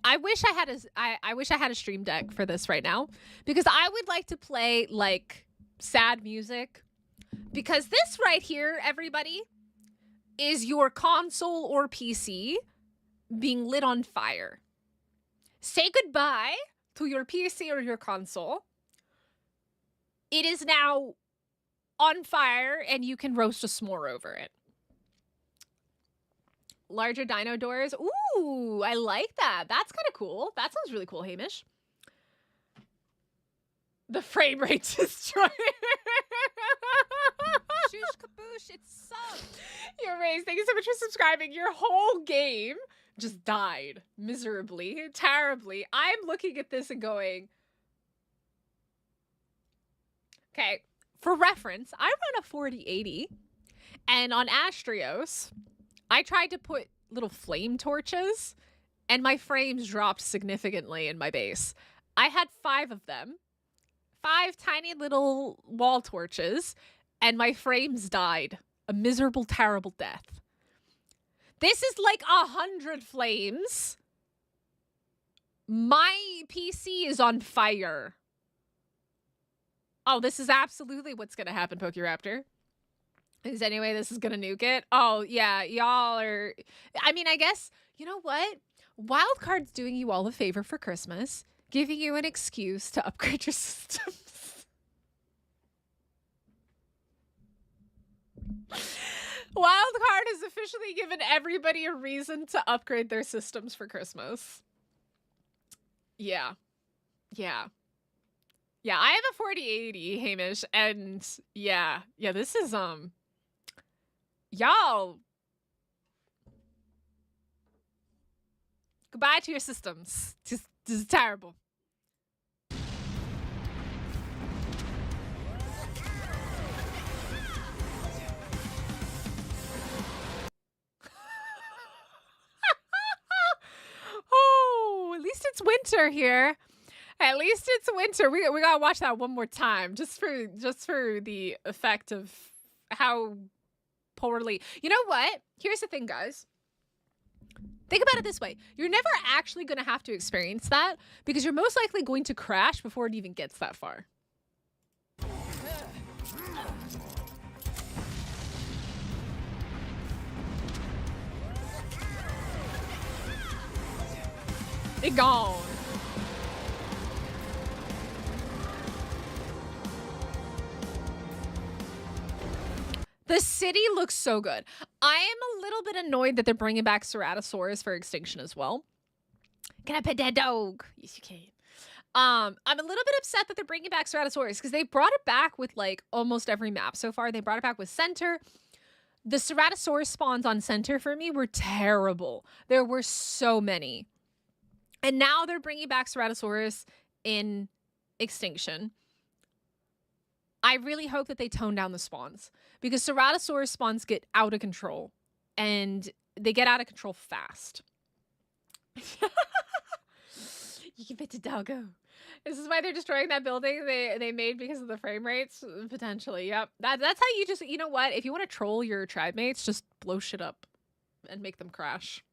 I wish I had a stream deck for this right now because I would like to play like sad music because this right here, everybody, is your console or PC being lit on fire. Say goodbye to your PC or your console. It is now on fire and you can roast a s'more over it. Larger dino doors. Ooh, I like that. That's kind of cool. That sounds really cool, Hamish. The frame rate destroyer. Shoosh kaboosh, it's subbed. You're raised. Thank you so much for subscribing. Your whole game just died miserably, terribly. I'm looking at this and going, okay, for reference, I run a 4080, and on Astrios, I tried to put little flame torches, and my frames dropped significantly in my base. I had 5 of them, 5 tiny little wall torches, and my frames died. A miserable, terrible death. This is like 100 flames. My PC is on fire. Oh, this is absolutely what's going to happen, Pokéraptor. Is anyway, this is going to nuke it? Oh, yeah, y'all are... I mean, I guess, you know what? Wildcard's doing you all a favor for Christmas, giving you an excuse to upgrade your systems. Wildcard has officially given everybody a reason to upgrade their systems for Christmas. Yeah. Yeah. Yeah, I have a 4080, Hamish, and yeah, this is, y'all, goodbye to your systems. This is terrible. Oh, at least it's winter here. At least it's winter. We gotta watch that one more time, just for the effect of how poorly. You know what? Here's the thing, guys. Think about it this way. You're never actually gonna have to experience that because you're most likely going to crash before it even gets that far. It gone. The city looks so good. I am a little bit annoyed that they're bringing back Ceratosaurus for Extinction as well. Can I pet that dog? Yes, you can. I'm a little bit upset that they're bringing back Ceratosaurus because they brought it back with like almost every map so far. They brought it back with Center. The Ceratosaurus spawns on Center for me were terrible. There were so many. And now they're bringing back Ceratosaurus in Extinction. I really hope that they tone down the spawns because Ceratosaurus spawns get out of control and they get out of control fast. You can fit the doggo. This is why they're destroying that building they made because of the frame rates? Potentially, yep. That's how you just, you know what? If you want to troll your tribe mates, just blow shit up and make them crash.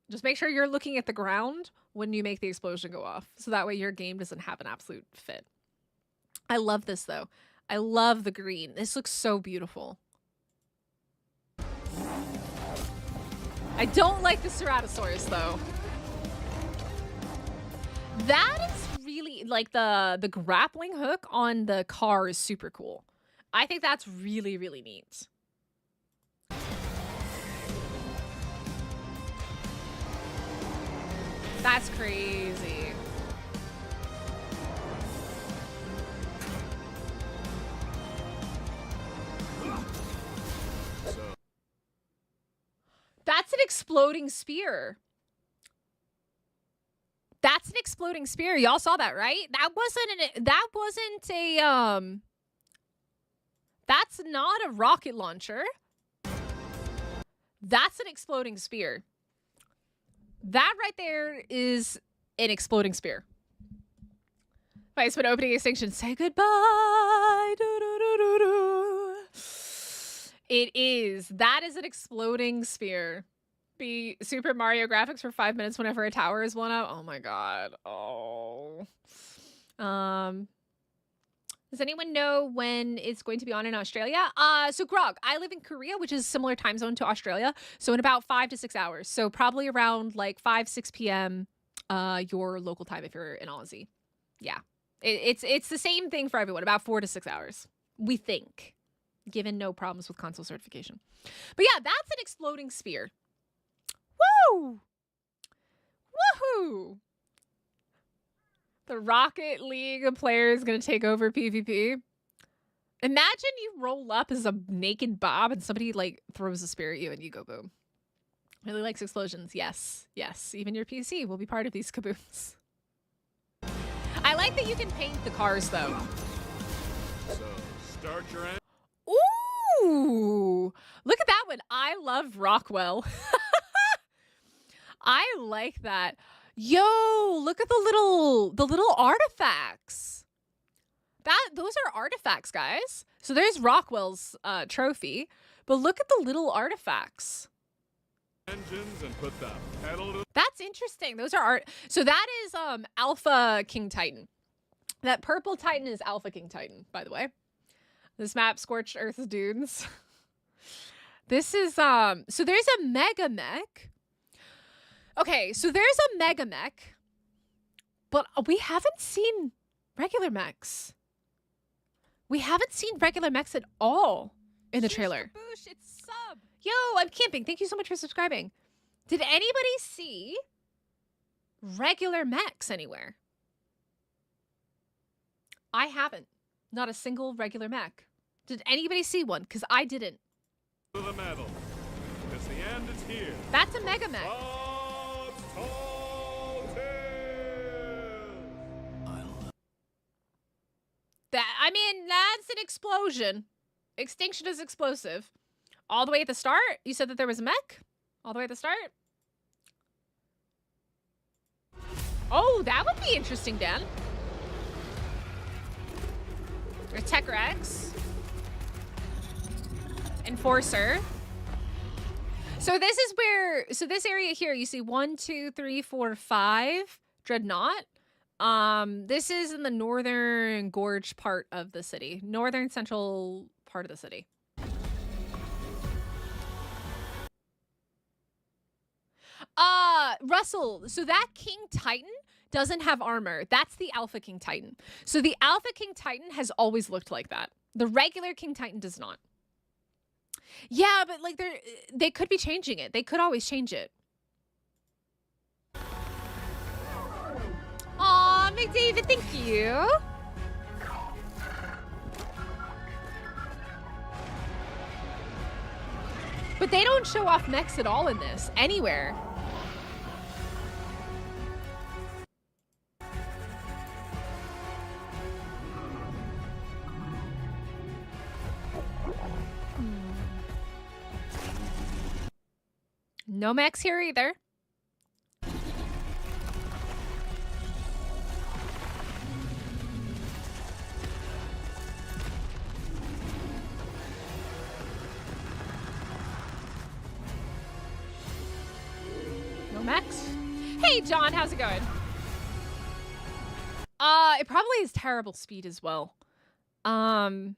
Just make sure you're looking at the ground when you make the explosion go off. So that way your game doesn't have an absolute fit. I love this though. I love the green. This looks so beautiful. I don't like the Ceratosaurus though. That is really, like, the grappling hook on the car is super cool. I think that's really, really neat. That's crazy. That's an exploding spear. That's an exploding spear. Y'all saw that, right? That's not a rocket launcher. That's an exploding spear. That right there is an exploding spear. Vice when opening Extinction, say goodbye. Do, do, do, do, do. It is. That is an exploding spear. Be Super Mario graphics for 5 minutes whenever a tower is blown up. Oh my god. Oh. Does anyone know when it's going to be on in Australia? So Grog, I live in Korea, which is a similar time zone to Australia. So in about 5 to 6 hours. So probably around like 5, 6 p.m. Your local time if you're in Aussie. Yeah. It's the same thing for everyone, about 4 to 6 hours. We think, given no problems with console certification. But yeah, that's an exploding spear. Woo! Woohoo! The Rocket League player is going to take over PvP. Imagine you roll up as a naked Bob and somebody like throws a spear at you and you go boom. Really likes explosions. Yes. Yes. Even your PC will be part of these kabooms. I like that you can paint the cars though.
So, start your end.
Ooh! Look at that one. I love Rockwell. I like that. Yo, look at the little artifacts. Those are artifacts, guys. So there's Rockwell's trophy, but look at the little artifacts.
Engines and put the pedal to.
That's interesting. Those are art. So that is Alpha King Titan. That purple Titan is Alpha King Titan, by the way. This map, Scorched Earth Dunes. This is so there's a Mega Mech. Okay, so there's a Mega Mech, but we haven't seen regular mechs. We haven't seen regular mechs at all in the trailer.
Boosh, it's sub.
Yo, I'm camping. Thank you so much for subscribing. Did anybody see regular mechs anywhere? I haven't. Not a single regular mech. Did anybody see one? Because I didn't.
To the metal. Because the end is here.
That's a Mega Mech. I mean, that's an explosion. Extinction is explosive. All the way at the start? You said that there was a mech? All the way at the start? Oh, that would be interesting, Dan. There's Tech Rex. Enforcer. So this is where, so this area here, you see 1, 2, 3, 4, 5 Dreadnaught. This is in the northern gorge part of the city. Northern central part of the city. Russell, so that King Titan doesn't have armor. That's the Alpha King Titan. So the Alpha King Titan has always looked like that. The regular King Titan does not. Yeah, but like they could be changing it. They could always change it. Aw, McDavid, thank you. But they don't show off mechs at all in this, anywhere. No mechs here either. No mechs. Hey, John, how's it going? It probably has terrible speed as well. I'm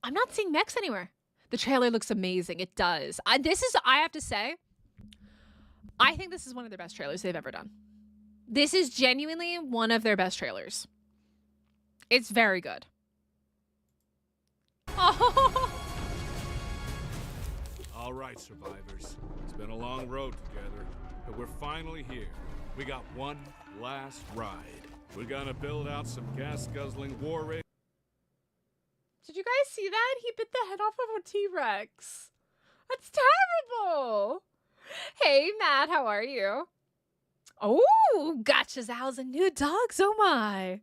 not seeing mechs anywhere. The trailer looks amazing. It does. I have to say, I think this is one of their best trailers they've ever done. This is genuinely one of their best trailers. It's very good. Oh.
All right, survivors. It's been a long road together, but we're finally here. We got one last ride. We're gonna build out some gas-guzzling war rig.
Did you guys see that? He bit the head off of a T-Rex. That's terrible. Hey, Matt, how are you? Oh, gotcha, Zal's a new dogs, oh my.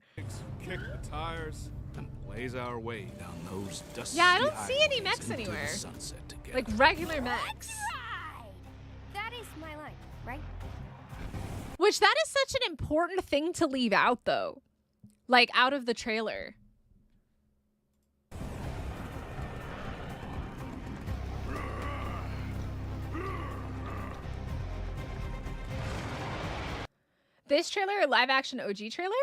Kick the tires and blaze our way down those dusty
Yeah, I don't see any
highways
mechs
into
anywhere.
the sunset together.
Like regular mechs.
That is my line, right?
Which that is such an important thing to leave out though. Like out of the trailer. This trailer, a live action OG trailer?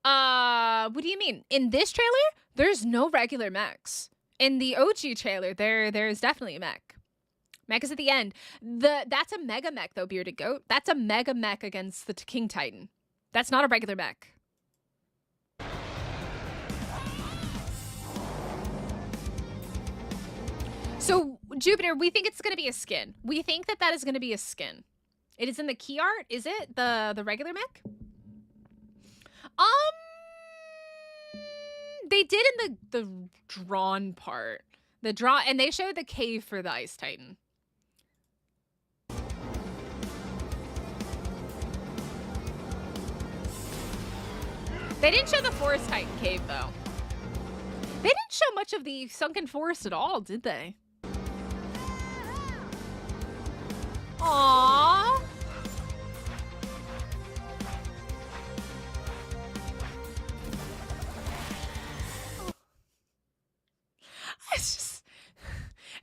What do you mean? In this trailer, there's no regular mechs. In the OG trailer, there's definitely a mech. Mech is at the end. That's a mega mech though, Bearded Goat. That's a mega mech against the King Titan. That's not a regular mech. So, Jupiter, we think it's going to be a skin. We think that is going to be a skin. It is in the key art, is it? The regular mech? They did in the drawn part. And they showed the cave for the Ice Titan. They didn't show the Forest Titan cave, though. They didn't show much of the sunken forest at all, did they? Aww.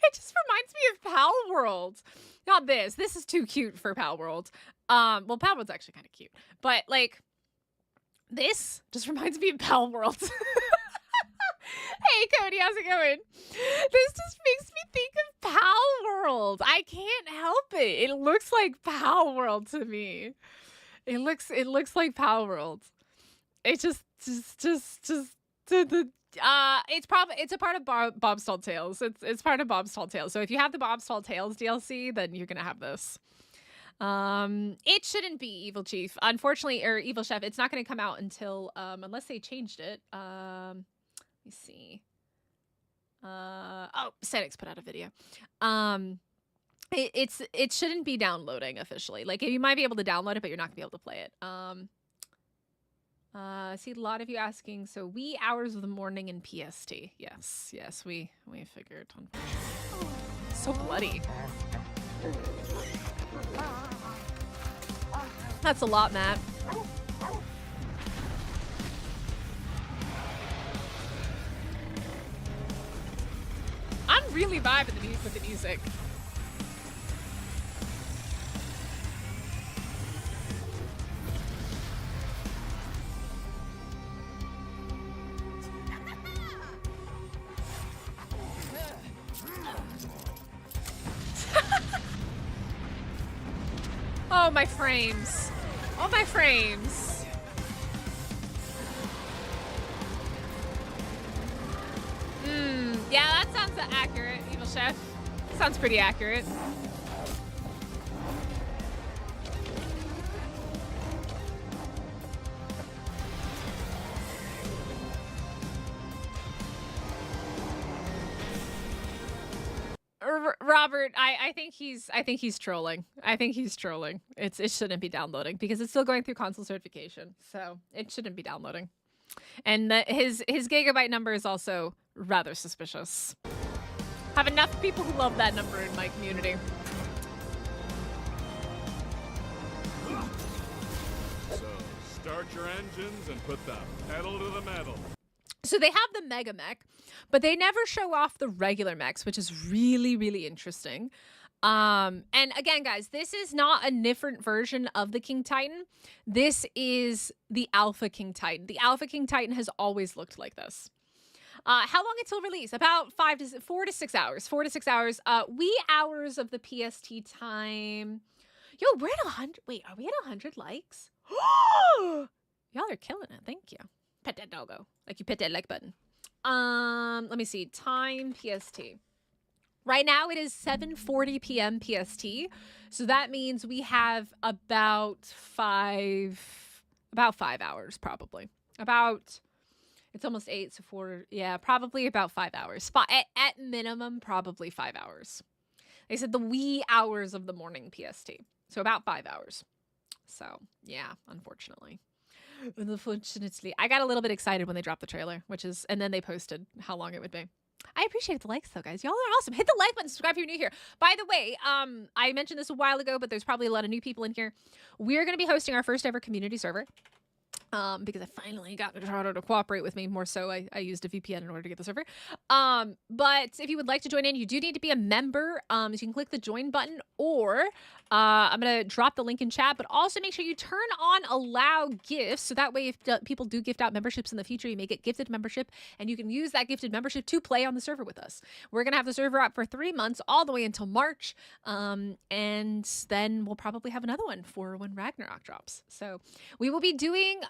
It just reminds me of Pal World. Not this. This is too cute for Pal World. Well, Pal World's actually kind of cute. But, like, this just reminds me of Pal World. Hey, Cody, how's it going? This just makes me think of Pal World. I can't help it. It looks like Pal World to me. It looks like Pal World. It it's a part of Bob's Tall Tales. It's part of Bob's Tall Tales. So if you have the Bob's Tall Tales DLC, then you're gonna have this. It shouldn't be Evil Chief, unfortunately, or Evil Chef. It's not gonna come out until unless they changed it. Let me see. Oh, Static's put out a video. It shouldn't be downloading officially. Like you might be able to download it, but you're not gonna be able to play it. I see a lot of you asking. So wee hours of the morning in PST. Yes, we figured. So bloody. That's a lot, Matt. I'm really vibing with the music. Oh, my frames. Oh, my frames. Yeah, that sounds accurate, Evil Chef. Sounds pretty accurate. Robert, I think he's trolling. I think he's trolling. It shouldn't be downloading because it's still going through console certification, so it shouldn't be downloading. And his gigabyte number is also rather suspicious. Have enough people who love that number in my community.
So start your engines and put the pedal to the metal.
So they have the Mega Mech, but they never show off the regular mechs, which is really, really interesting. And again, guys, this is not a different version of the King Titan. This is the Alpha King Titan. The Alpha King Titan has always looked like this. How long until release? About 4 to 6 hours. 4 to 6 hours. Wee hours of the PST time. Yo, we're at 100. Wait, are we at 100 likes? Y'all are killing it. Thank you. Pet that doggo. Like you pet that like button. Let me see. Time PST. Right now it is 7:40 p.m. PST. So that means we have about 5 hours probably. It's almost 8, so 4. Yeah, probably about 5 hours. At minimum, probably 5 hours. They said the wee hours of the morning PST. So about 5 hours. So yeah, unfortunately. I got a little bit excited when they dropped the trailer, and then they posted how long it would be. I appreciate the likes though, guys. Y'all are awesome. Hit the like button, subscribe if you're new here. By the way, I mentioned this a while ago, but there's probably a lot of new people in here. We're going to be hosting our first ever community server. Because I finally got Naruto to cooperate with me. More so, I used a VPN in order to get the server. But if you would like to join in, you do need to be a member. So you can click the join button, or I'm going to drop the link in chat. But also make sure you turn on allow gifts. So that way, if people do gift out memberships in the future, you may get gifted membership. And you can use that gifted membership to play on the server with us. We're going to have the server up for 3 months, all the way until March. And then we'll probably have another one for when Ragnarok drops. So we will be doing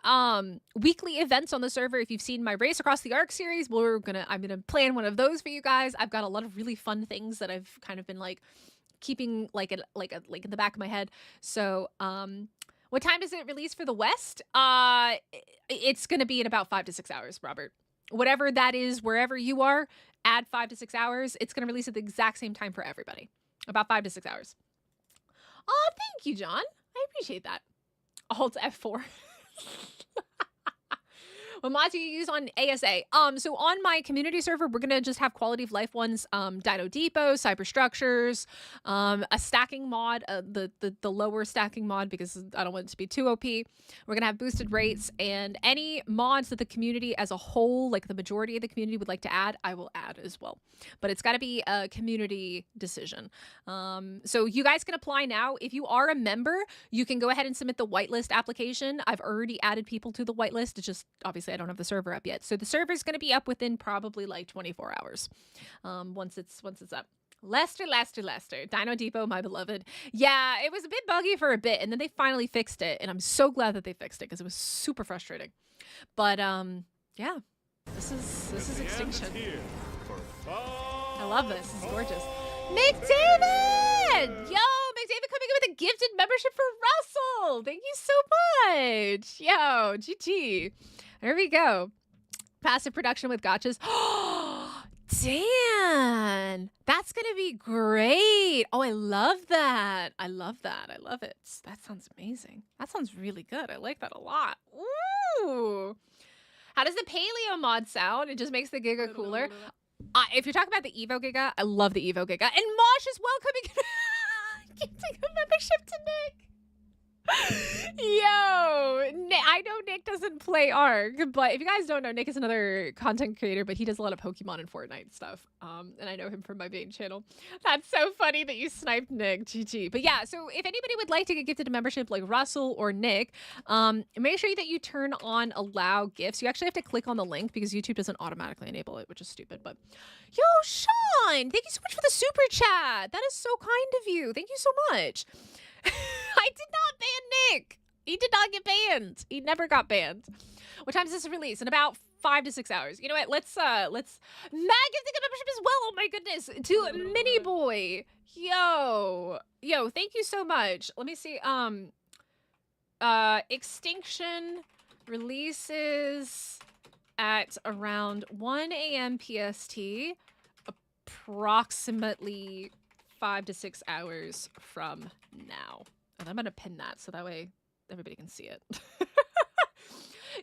weekly events on the server. If you've seen my Race Across the Ark series, I'm gonna plan one of those for you guys. I've got a lot of really fun things that I've kind of been like keeping like in the back of my head. So what time does it release for the West? It's gonna be in about 5 to 6 hours, Robert. Whatever that is, wherever you are, add 5 to 6 hours. It's gonna release at the exact same time for everybody. About 5 to 6 hours. Oh, thank you, John. I appreciate that. Alt F4. What mods do you use on ASA? So on my community server, we're gonna just have quality of life ones, Dino Depot, Cyberstructures, a stacking mod, the lower stacking mod because I don't want it to be too OP. We're gonna have boosted rates, and any mods that the community as a whole, like the majority of the community would like to add, I will add as well. But it's gotta be a community decision. So you guys can apply now. If you are a member, you can go ahead and submit the whitelist application. I've already added people to the whitelist. It's just obviously I don't have the server up yet. So the server is going to be up within probably like 24 hours. Once it's up. Lester. Dino Depot, my beloved. Yeah, it was a bit buggy for a bit, and then they finally fixed it, and I'm so glad that they fixed it because it was super frustrating. But yeah, this is Extinction. I love this. This is gorgeous. McDavid! Yo, McDavid coming in with a gifted membership for Russell. Thank you so much. Yo, GG. There we go. Passive production with gotchas. Dan, that's going to be great. Oh, I love that. I love it. That sounds amazing. That sounds really good. I like that a lot. Ooh. How does the paleo mod sound? It just makes the Giga cooler. If you're talking about the Evo Giga, I love the Evo Giga. And Mosh is welcoming gifting a membership to Nick. Yo, I know Nick doesn't play Ark, but if you guys don't know, Nick is another content creator, but he does a lot of Pokemon and Fortnite stuff. And I know him from my main channel. That's so funny that you sniped Nick, GG. But yeah, so if anybody would like to get gifted a membership like Russell or Nick, make sure that you turn on allow gifts. You actually have to click on the link because YouTube doesn't automatically enable it, which is stupid. But yo, Sean, thank you so much for the super chat. That is so kind of you. Thank you so much. I did not ban Nick. He did not get banned. He never got banned. What time does this release? In about 5 to 6 hours. You know what? Let's Matt gifting a membership as well. Oh my goodness. To Mini Boy. Yo, thank you so much. Let me see. Extinction releases at around 1 a.m. PST, approximately 5 to 6 hours from now. And I'm gonna pin that so that way everybody can see it.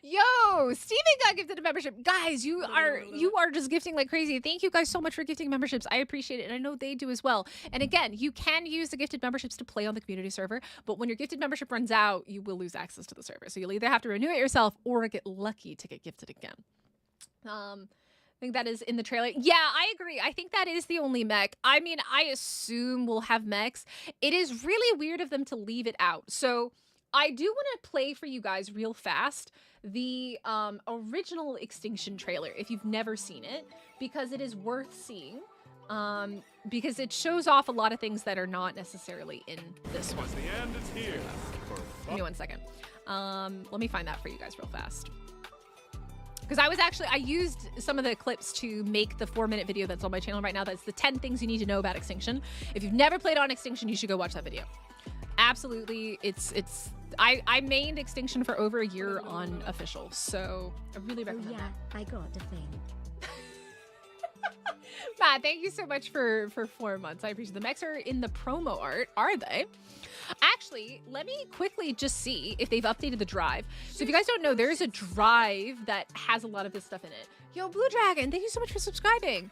Yo, Steven got gifted a membership. Guys, you are just gifting like crazy. Thank you guys so much for gifting memberships. I appreciate it, and I know they do as well. And again, you can use the gifted memberships to play on the community server, but when your gifted membership runs out, you will lose access to the server. So you'll either have to renew it yourself or get lucky to get gifted again. I think that is in the trailer. Yeah, I agree. I think that is the only mech. I mean, I assume we'll have mechs. It is really weird of them to leave it out. So I do want to play for you guys real fast the original Extinction trailer, if you've never seen it, because it is worth seeing, because it shows off a lot of things that are not necessarily in this one.
The end is here.
Give me 1 second. Let me find that for you guys real fast. Because I used some of the clips to make the 4-minute video that's on my channel right now. That's the 10 things you need to know about Extinction. If you've never played on Extinction, you should go watch that video. Absolutely, I mained Extinction for over a year on official, so I really recommend
yeah, I got a thing.
Matt, thank you so much for 4 months. I appreciate it. The mechs are in the promo art, are they? Actually, let me quickly just see if they've updated the drive. So if you guys don't know, there's a drive that has a lot of this stuff in it. Yo, Blue Dragon, thank you so much for subscribing.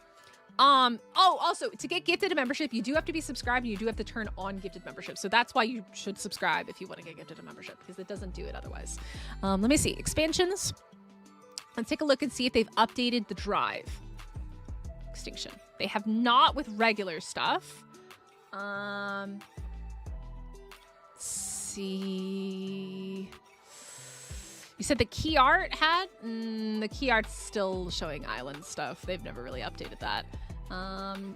Also, to get gifted a membership, you do have to be subscribed and you do have to turn on gifted membership. So that's why you should subscribe if you want to get gifted a membership, because it doesn't do it otherwise. Let me see. Expansions. Let's take a look and see if they've updated the drive. Extinction. They have not with regular stuff. Let's see. You said the key art had? The key art's still showing island stuff. They've never really updated that.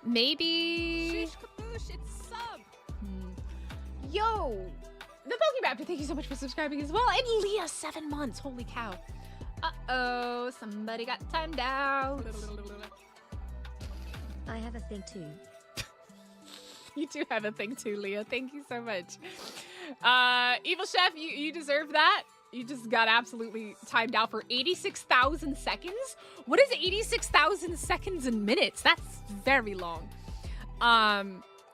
Maybe...
Shish Kaboosh, it's sub.
Yo! The Pokemaptor, thank you so much for subscribing as well. And Leah, 7 months. Holy cow. Uh-oh, somebody got timed out.
I have a thing too.
You do have a thing too, Leah. Thank you so much. Evil Chef, you deserve that. You just got absolutely timed out for 86,000 seconds. What is 86,000 seconds in minutes? That's very long.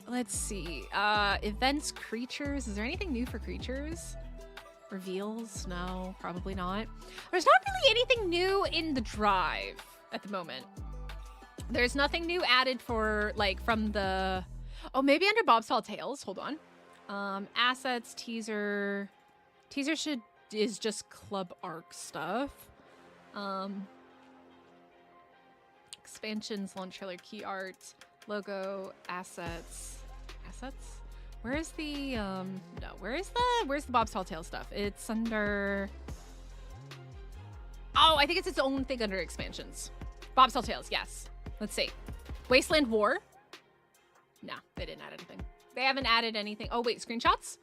Let's see. Events, creatures. Is there anything new for creatures? Reveals? No, probably not. There's not really anything new in the drive at the moment. There's nothing new added for, like, from the... Oh, maybe under Bob's Tall Tales. Hold on. Assets, teaser. Teaser is just Club Ark stuff. Expansions, launch trailer, key art, logo, assets. Assets? Where's the no, where's the Bob's Tall Tales stuff? It's under... Oh, I think it's its own thing under expansions. Bob's Tall Tales, yes. Let's see. Wasteland War. No, they didn't add anything. They haven't added anything. Oh, wait, screenshots?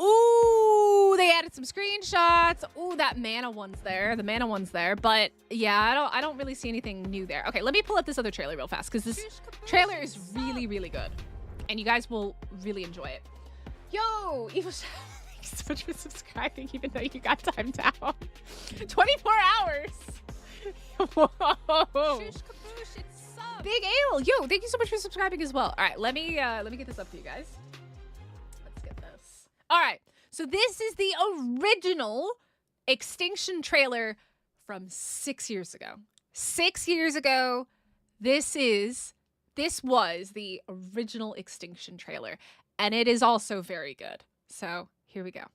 Ooh, they added some screenshots. Ooh, that mana one's there. The mana one's there. But yeah, I don't really see anything new there. Okay, let me pull up this other trailer real fast because this trailer is really, really good. And you guys will really enjoy it. Yo, Evil Chef, thanks so much for subscribing, even though you got timed out. 24 hours. Whoa. Big Ale, yo, thank you so much for subscribing as well. All right, let me get this up for you guys. Let's get this. All right, so this is the original Extinction trailer from 6 years ago. 6 years ago, this was the original Extinction trailer, and it is also very good. So here we go.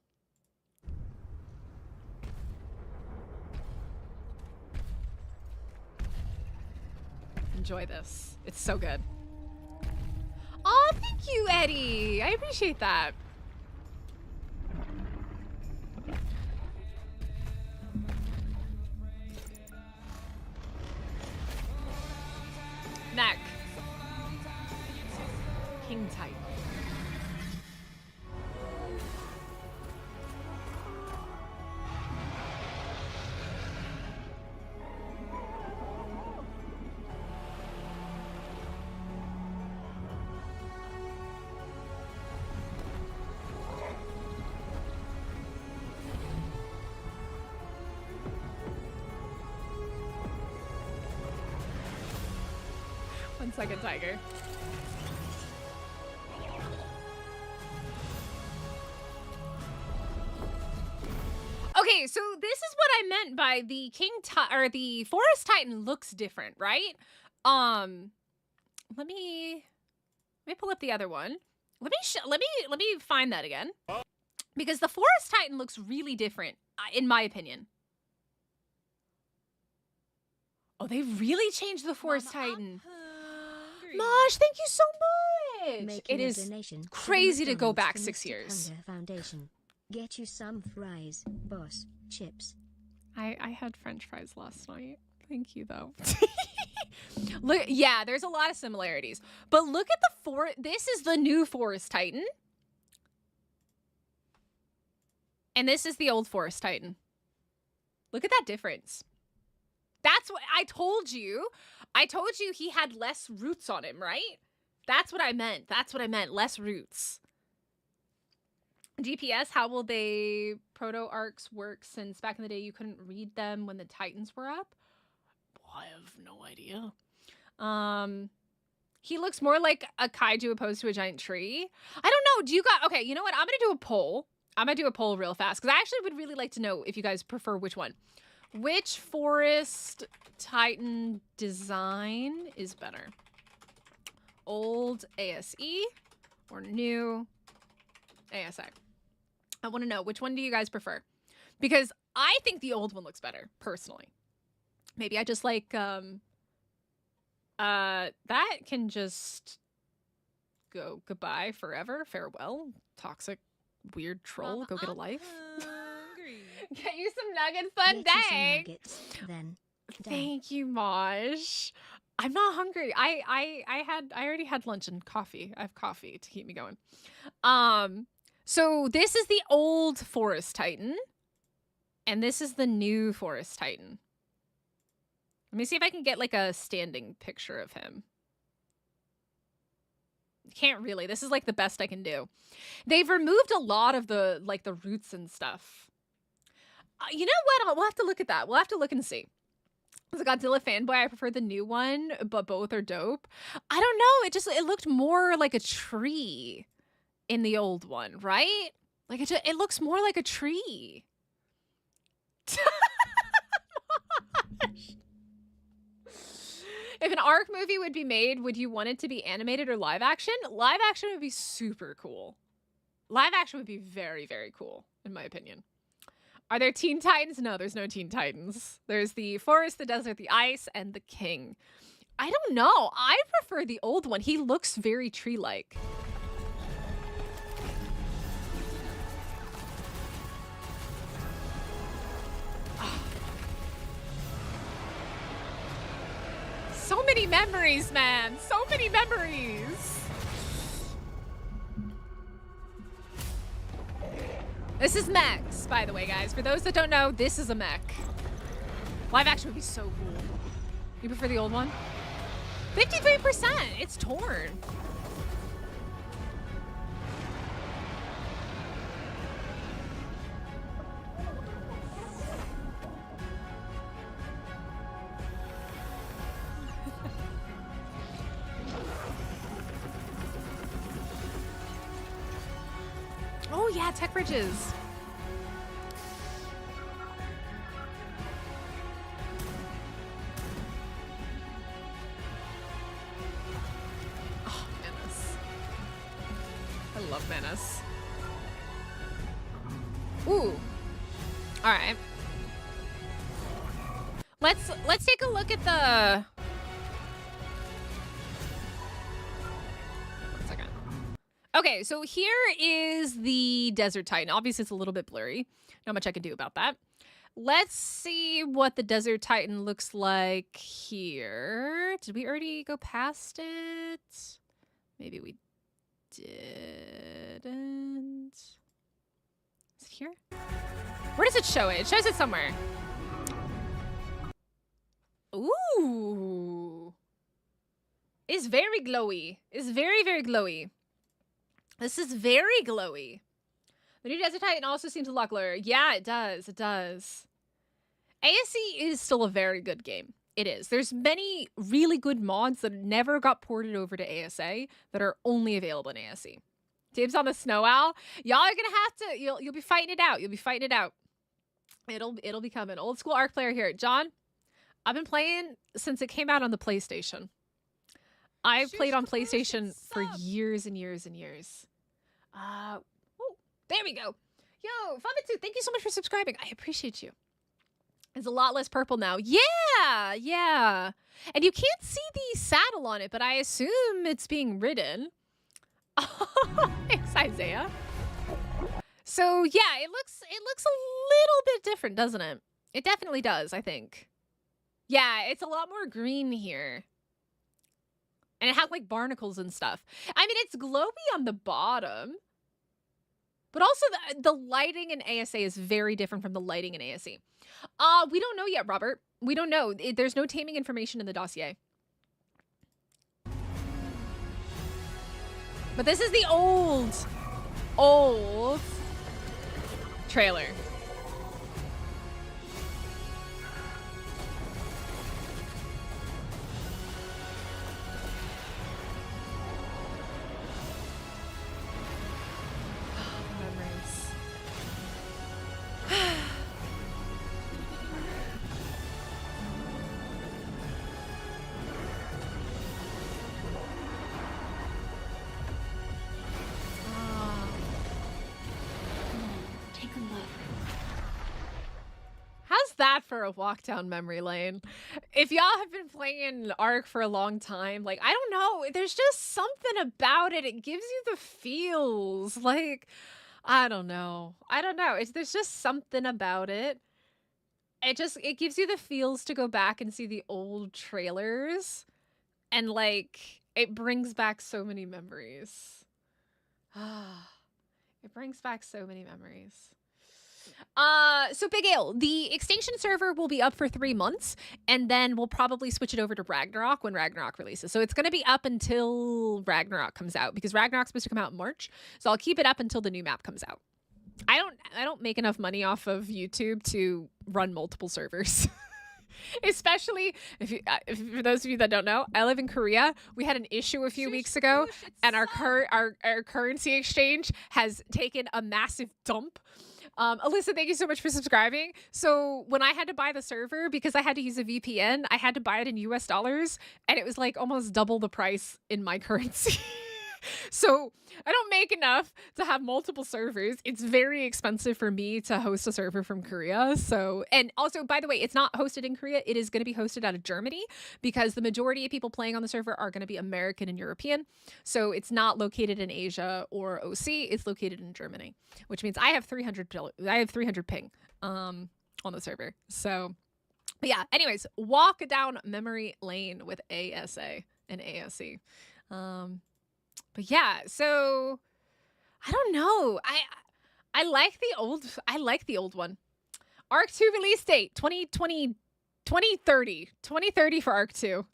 Enjoy this. It's so good. Oh, thank you, Eddie. I appreciate that. Mech. King type. 1 second, Tiger. Okay, so this is what I meant by the or the Forest Titan looks different, right? Let me pull up the other one. Let me find that again. Because the Forest Titan looks really different, in my opinion. Oh, they really changed the Forest Titan. Mosh, thank you so much.
Making
it
a
is
donation
crazy to go
McDonald's
back 6
Domestic
years.
Hunger Foundation. Get you some fries, boss. Chips.
I had French fries last night. Thank you, though. Look, yeah, there's a lot of similarities. But look at the this is the new Forest Titan. And this is the old Forest Titan. Look at that difference. That's what I told you. I told you he had less roots on him, right? That's what I meant. That's what I meant. Less roots. GPS, how will they proto-arcs work since back in the day you couldn't read them when the Titans were up? Well, I have no idea. He looks more like a kaiju opposed to a giant tree. I don't know. Do you got... Okay, you know what? I'm going to do a poll. I'm going to do a poll real fast because I actually would really like to know if you guys prefer which one. Which Forest Titan design is better? Old ASE or new ASA? I want to know, which one do you guys prefer? Because I think the old one looks better, personally. Maybe I just like, that can just go goodbye forever. Farewell, toxic, weird troll. Go get a life. Get you some nuggets, fun day.
Then.
Thank you, Maj. I'm not hungry. I already had lunch and coffee. I have coffee to keep me going. So this is the old Forest Titan, and this is the new Forest Titan. Let me see if I can get like a standing picture of him. Can't really. This is like the best I can do. They've removed a lot of the like the roots and stuff. You know what? We'll have to look at that. We'll have to look and see. As a Godzilla fanboy, I prefer the new one, but both are dope. I don't know. It looked more like a tree in the old one, right? Like it looks more like a tree. If an Ark movie would be made, would you want it to be animated or live action? Live action would be super cool. Live action would be very, very cool, in my opinion. Are there Teen Titans? No, there's no Teen Titans. There's the forest, the desert, the ice, and the king. I don't know. I prefer the old one. He looks very tree-like. So many memories, man. So many memories. This is mechs, by the way, guys. For those that don't know, this is a mech. Live action would be so cool. You prefer the old one? 53%. It's torn. Oh yeah, tech bridges. Oh, Menace. I love Menace. Ooh. All right. Let's take a look at the. Okay, so here is the Desert Titan. Obviously, it's a little bit blurry. Not much I can do about that. Let's see what the Desert Titan looks like here. Did we already go past it? Maybe we didn't. Is it here? Where does it show it? It shows it somewhere. Ooh. It's very glowy. It's very, very glowy. This is very glowy. The new Desert Titan also seems a lot glowier. Yeah, it does. It does. ASE is still a very good game. It is. There's many really good mods that never got ported over to ASA that are only available in ASE. Dibs on the snow owl. Y'all are gonna have to. You'll be fighting it out. You'll be fighting it out. It'll become an old school Ark player here. John, I've been playing since it came out on the PlayStation. I've played on PlayStation for years and years and years. Oh, there we go. Yo, Famitsu, thank you so much for subscribing. I appreciate you. It's a lot less purple now. Yeah, yeah. And you can't see the saddle on it, but I assume it's being ridden. Thanks, Isaiah. So yeah, it looks a little bit different, doesn't it? It definitely does, I think. Yeah, it's a lot more green here. And it has like barnacles and stuff. I mean, it's glowy on the bottom. But also the lighting in ASA is very different from the lighting in ASE. We don't know yet, Robert. We don't know. There's no taming information in the dossier. But this is the old trailer. That for a walk down memory lane. If y'all have been playing Ark for a long time, like, I don't know, there's just something about it. It gives you the feels. Like, I don't know. There's just something about it. It gives you the feels to go back and see the old trailers. And like, it brings back so many memories. It brings back so many memories. So Big Ale, the Extinction server will be up for 3 months, and then we'll probably switch it over to Ragnarok when Ragnarok releases. So it's going to be up until Ragnarok comes out, because Ragnarok's supposed to come out in March. So I'll keep it up until the new map comes out. I don't make enough money off of YouTube to run multiple servers. Especially if for those of you that don't know, I live in Korea. We had an issue a few weeks ago, and our currency exchange has taken a massive dump. Alyssa, thank you so much for subscribing. So when I had to buy the server, because I had to use a VPN, I had to buy it in US dollars, and it was like almost double the price in my currency. So I don't make enough to have multiple servers. It's very expensive for me to host a server from Korea. So, and also, by the way, it's not hosted in Korea. It is going to be hosted out of Germany, because the majority of people playing on the server are going to be American and European. So it's not located in Asia or OC. It's located in Germany, which means I have 300 ping on the server. So, but yeah, anyways, walk down memory lane with ASA and ASE. But yeah, so I don't know. I like the old one. Ark 2 release date 2030 for Ark 2.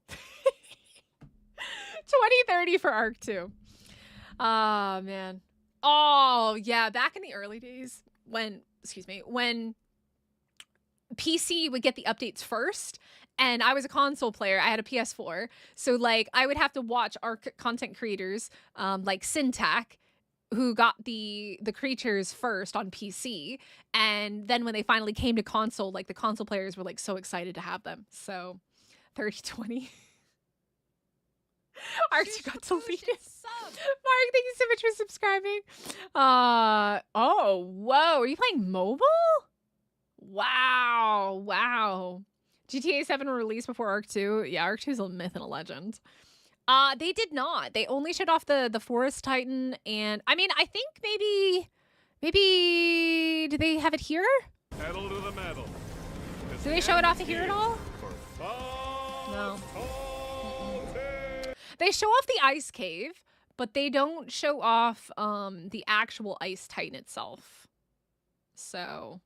2030 for Ark 2. Oh man. Oh yeah, back in the early days when PC would get the updates first, and I was a console player. I had a PS4. So like I would have to watch our content creators like Syntac, who got the creatures first on PC, and then when they finally came to console, like the console players were like so excited to have them. So 3020. Archie got deleted. Mark, thank you so much for subscribing. Oh, whoa. Are you playing mobile? Wow. GTA 7 released before Ark 2. Yeah, Ark 2 is a myth and a legend. They did not. They only showed off the Forest Titan, and I mean, I think maybe do they have it here?
Pedal to the metal.
Do they show it off here at all? No. They show off the ice cave, but they don't show off the actual ice titan itself. So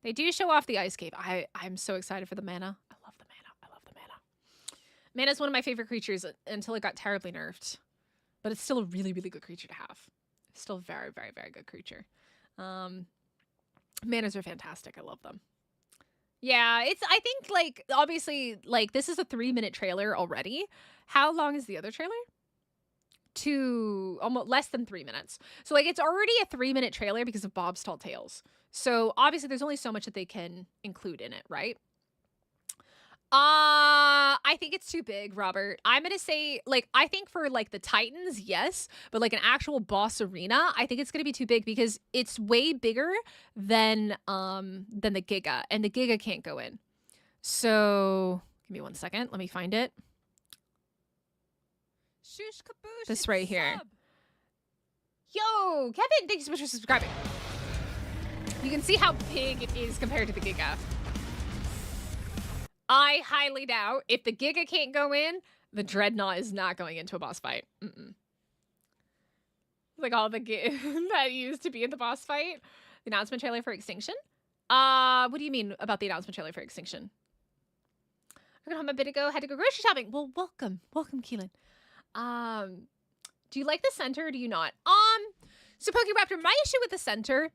they do show off the ice cave. I'm so excited for the mana. I love the mana. Mana is one of my favorite creatures until it got terribly nerfed. But it's still a really, really good creature to have. It's still a very, very, very good creature. Manas are fantastic. I love them. Yeah, I think, like, obviously, like, this is a 3-minute trailer already. How long is the other trailer? Almost less than 3 minutes. So, like, it's already a 3-minute trailer because of Bob's Tall Tales. So, obviously, there's only so much that they can include in it, right? I think it's too big, Robert. I'm gonna say, like, I think for, like, the Titans, yes, but, like, an actual boss arena, I think it's gonna be too big because it's way bigger than the Giga, and the Giga can't go in. So, give me 1 second. Let me find it.
Shush kaboosh.
This
it's
right here.
sub.
Yo, Kevin, thank you so much for subscribing. You can see how big it is compared to the Giga. I highly doubt if the Giga can't go in, the Dreadnaught is not going into a boss fight. Like all the that used to be in the boss fight. The announcement trailer for Extinction? What do you mean about the announcement trailer for Extinction? I got home a bit ago, had to go grocery shopping. Well, welcome, Keelan. Do you like the center or do you not? So PokeRaptor, my issue with the center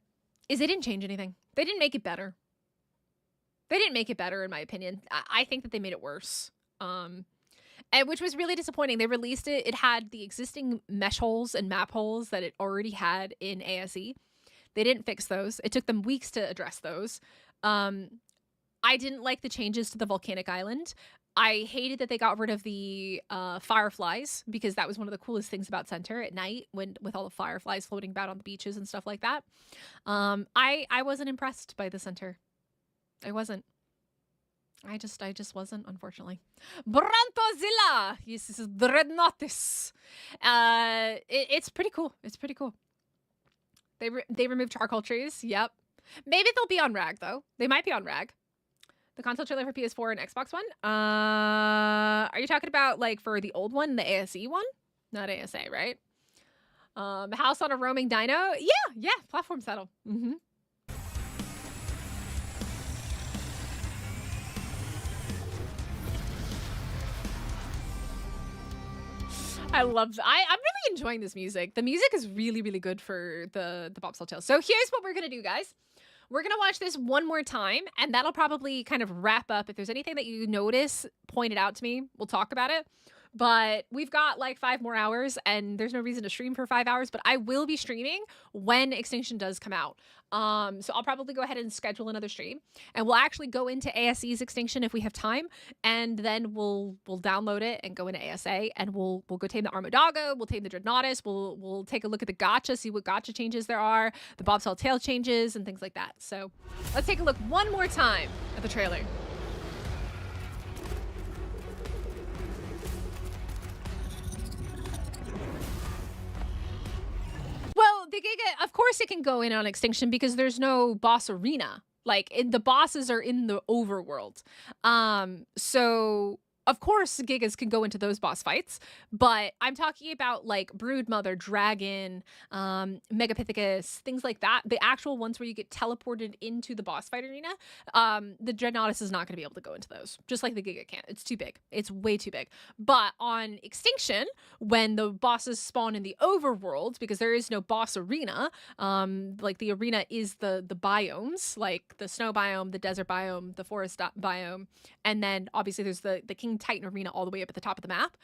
is they didn't change anything. They didn't make it better. They didn't make it better, in my opinion. I think that they made it worse. And which was really disappointing. They released it. It had the existing mesh holes and map holes that it already had in ASE. They didn't fix those. It took them weeks to address those. I didn't like the changes to the volcanic island. I hated that they got rid of the fireflies because that was one of the coolest things about Center at night with all the fireflies floating about on the beaches and stuff like that. I wasn't impressed by the Center. I wasn't. I just wasn't, unfortunately. Brantozilla! Yes, this is Dreadnaughtis. It's pretty cool. It's pretty cool. They removed charcoal trees. Yep. Maybe they'll be on RAG, though. They might be on RAG. The console trailer for PS4 and Xbox One? Are you talking about, like, for the old one, the ASE one? Not ASA, right? House on a roaming dino? Yeah, platform settle. I love I'm really enjoying this music. The music is really, really good for the Bob's Tall Tales. So here's what we're gonna do, guys. We're gonna watch this one more time, and that'll probably kind of wrap up. If there's anything that you notice, point it out to me. We'll talk about it. But we've got like 5 more hours, and there's no reason to stream for 5 hours, but I will be streaming when Extinction does come out. So I'll probably go ahead and schedule another stream, and we'll actually go into ASE's Extinction if we have time, and then we'll download it and go into ASA, and we'll go tame the Armadoggo, we'll tame the Dreadnaughtis, we'll take a look at the gacha, see what gacha changes there are, the Bob's Tall Tale changes, and things like that. So let's take a look one more time at the trailer. Well, the Giga, of course it can go in on Extinction because there's no boss arena. Like, the bosses are in the overworld. So of course Gigas can go into those boss fights, but I'm talking about like Broodmother, Dragon, Megapithecus, things like that. The actual ones where you get teleported into the boss fight arena. The Dreadnaughtis is not going to be able to go into those, just like the Giga can't. It's too big. It's way too big. But on Extinction, when the bosses spawn in the overworld, because there is no boss arena, like the arena is the biomes, like the snow biome, the desert biome, the forest biome, and then obviously there's the King Titan arena all the way up at the top of the map.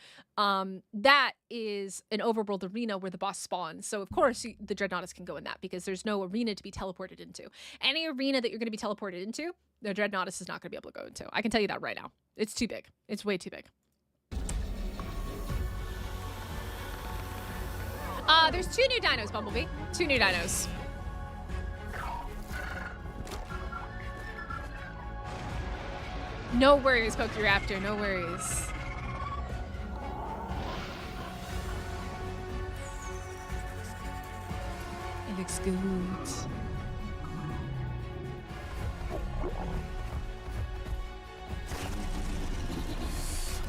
That is an overworld arena where the boss spawns. So of course the Dreadnaughtis can go in that because there's no arena to be teleported into. Any arena that you're going to be teleported into, the Dreadnaughtis is not going to be able to go into. I can tell you that right now. It's too big. It's way too big. There's 2 new dinos, Bumblebee. 2 new dinos. No worries, PokeRaptor, no worries. It looks good.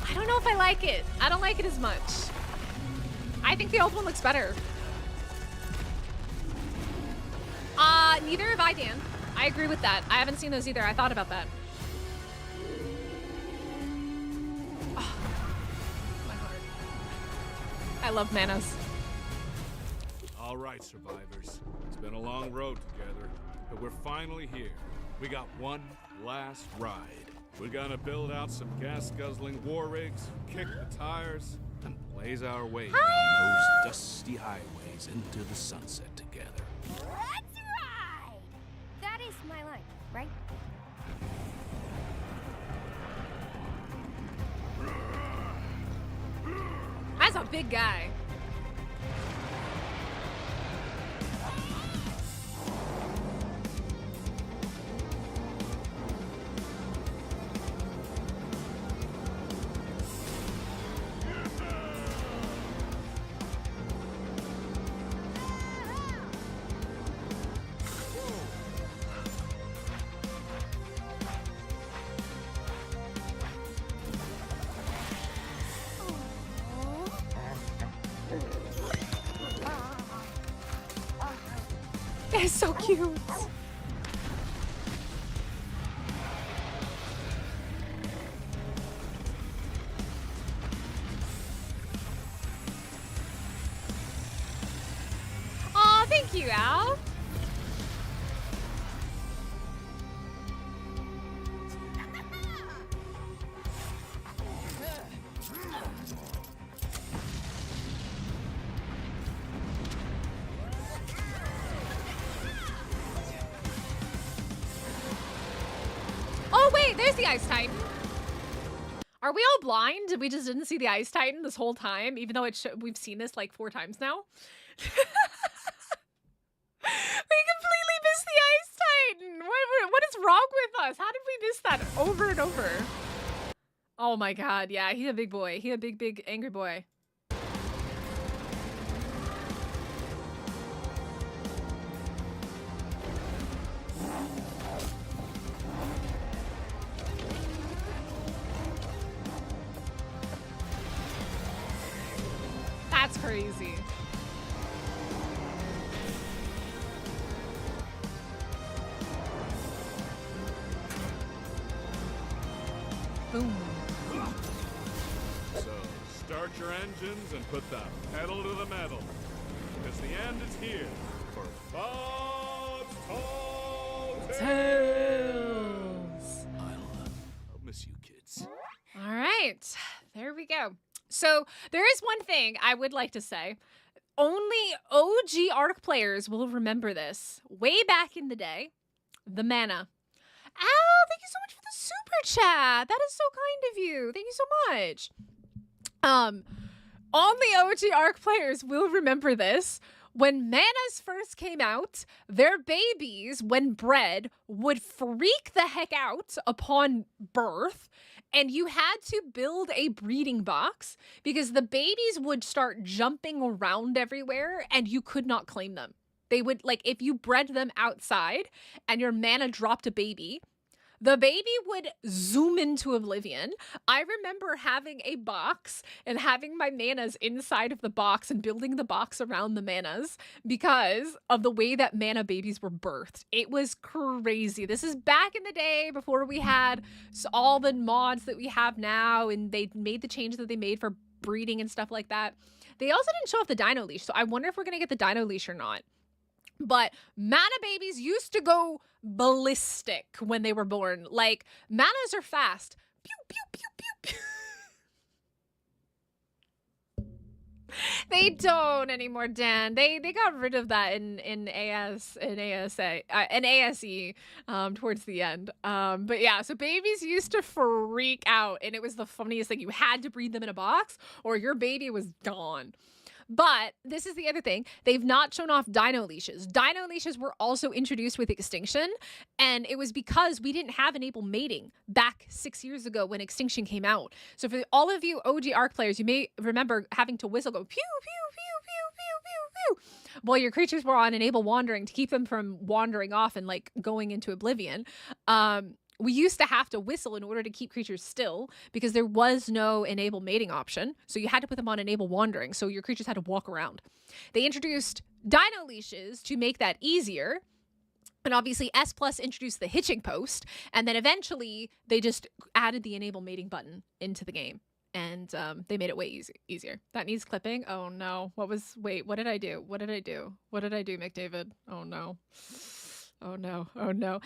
I don't know if I like it. I don't like it as much. I think the old one looks better. Neither have I, Dan. I agree with that. I haven't seen those either. I thought about that. Oh, my heart. I love Manos.
All right, survivors. It's been a long road together, but we're finally here. We got one last ride. We're gonna build out some gas-guzzling war rigs, kick the tires, and blaze our way down those dusty highways into the sunset together.
Let's ride! That is my line, right?
That's a big guy. That's so cute. Aw, thank you, Al. Oh, wait, there's the Ice Titan. Are we all blind? We just didn't see the Ice Titan this whole time, even though we've seen this like 4 times now. We completely missed the Ice Titan. What is wrong with us? How did we miss that over and over? Oh my god, yeah, he's a big boy. He's a big, big, angry boy. That's crazy. Boom.
So, start your engines and put the pedal to the metal. Because the end is here for Bob's Tall
Tales.
I'll miss you kids.
All right, there we go. So there is one thing I would like to say. Only OG Ark players will remember this. Way back in the day, the mana. Al, thank you so much for the super chat. That is so kind of you. Thank you so much. Only OG Ark players will remember this. When manas first came out, their babies, when bred, would freak the heck out upon birth. And you had to build a breeding box because the babies would start jumping around everywhere and you could not claim them. They would, like, if you bred them outside and your mana dropped a baby, the baby would zoom into oblivion. I remember having a box and having my manas inside of the box and building the box around the manas because of the way that mana babies were birthed. It was crazy. This is back in the day before we had all the mods that we have now, and they made the changes that they made for breeding and stuff like that. They also didn't show off the dino leash, so I wonder if we're going to get the dino leash or not. But mana babies used to go ballistic when they were born. Like, manas are fast. Pew, pew, pew, pew, pew. They don't anymore, Dan. They got rid of that in ASA and ASE towards the end. But yeah, so babies used to freak out, and it was the funniest thing. You had to breed them in a box, or your baby was gone. But this is the other thing. They've not shown off dino leashes. Dino leashes were also introduced with Extinction, and it was because we didn't have enable mating back 6 years ago when Extinction came out. So for all of you OG Ark players, you may remember having to whistle, go pew, pew, pew, pew, pew, pew, pew, while your creatures were on enable wandering to keep them from wandering off and like going into oblivion. We used to have to whistle in order to keep creatures still because there was no enable mating option. So you had to put them on enable wandering. So your creatures had to walk around. They introduced dino leashes to make that easier. And obviously S Plus introduced the hitching post. And then eventually they just added the enable mating button into the game. And they made it way easier. That needs clipping. Oh no. Wait, what did I do? What did I do, McDavid? Oh no. Oh no. Oh no.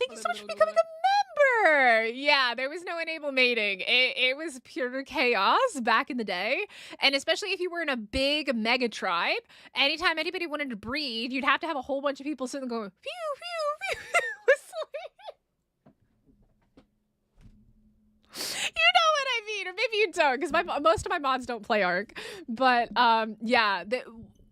thank you so much for becoming a member. Yeah, there was no enable mating. It was pure chaos back in the day. And especially if you were in a big mega tribe, anytime anybody wanted to breed, you'd have to have a whole bunch of people sitting there going, phew, phew, phew, you know what I mean, or maybe you don't, because most of my mods don't play Ark. But yeah,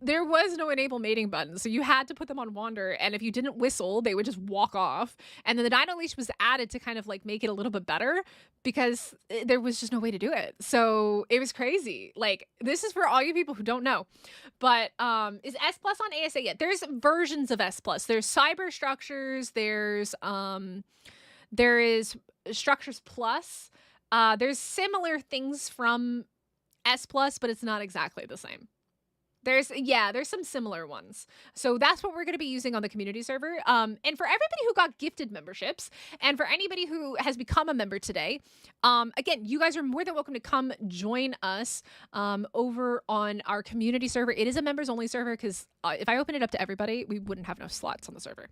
there was no enable mating button, so you had to put them on wander, and if you didn't whistle, they would just walk off. And then the dino leash was added to kind of like make it a little bit better, because there was just no way to do it. So it was crazy. Like, this is for all you people who don't know. But is S Plus on ASA yet? There's versions of S Plus. There's Cyber Structures. There is Structures Plus. There's similar things from S Plus, but it's not exactly the same. There's some similar ones. So that's what we're going to be using on the community server. And for everybody who got gifted memberships, and for anybody who has become a member today, again, you guys are more than welcome to come join us over on our community server. It is a members only server, because if I open it up to everybody, we wouldn't have enough slots on the server.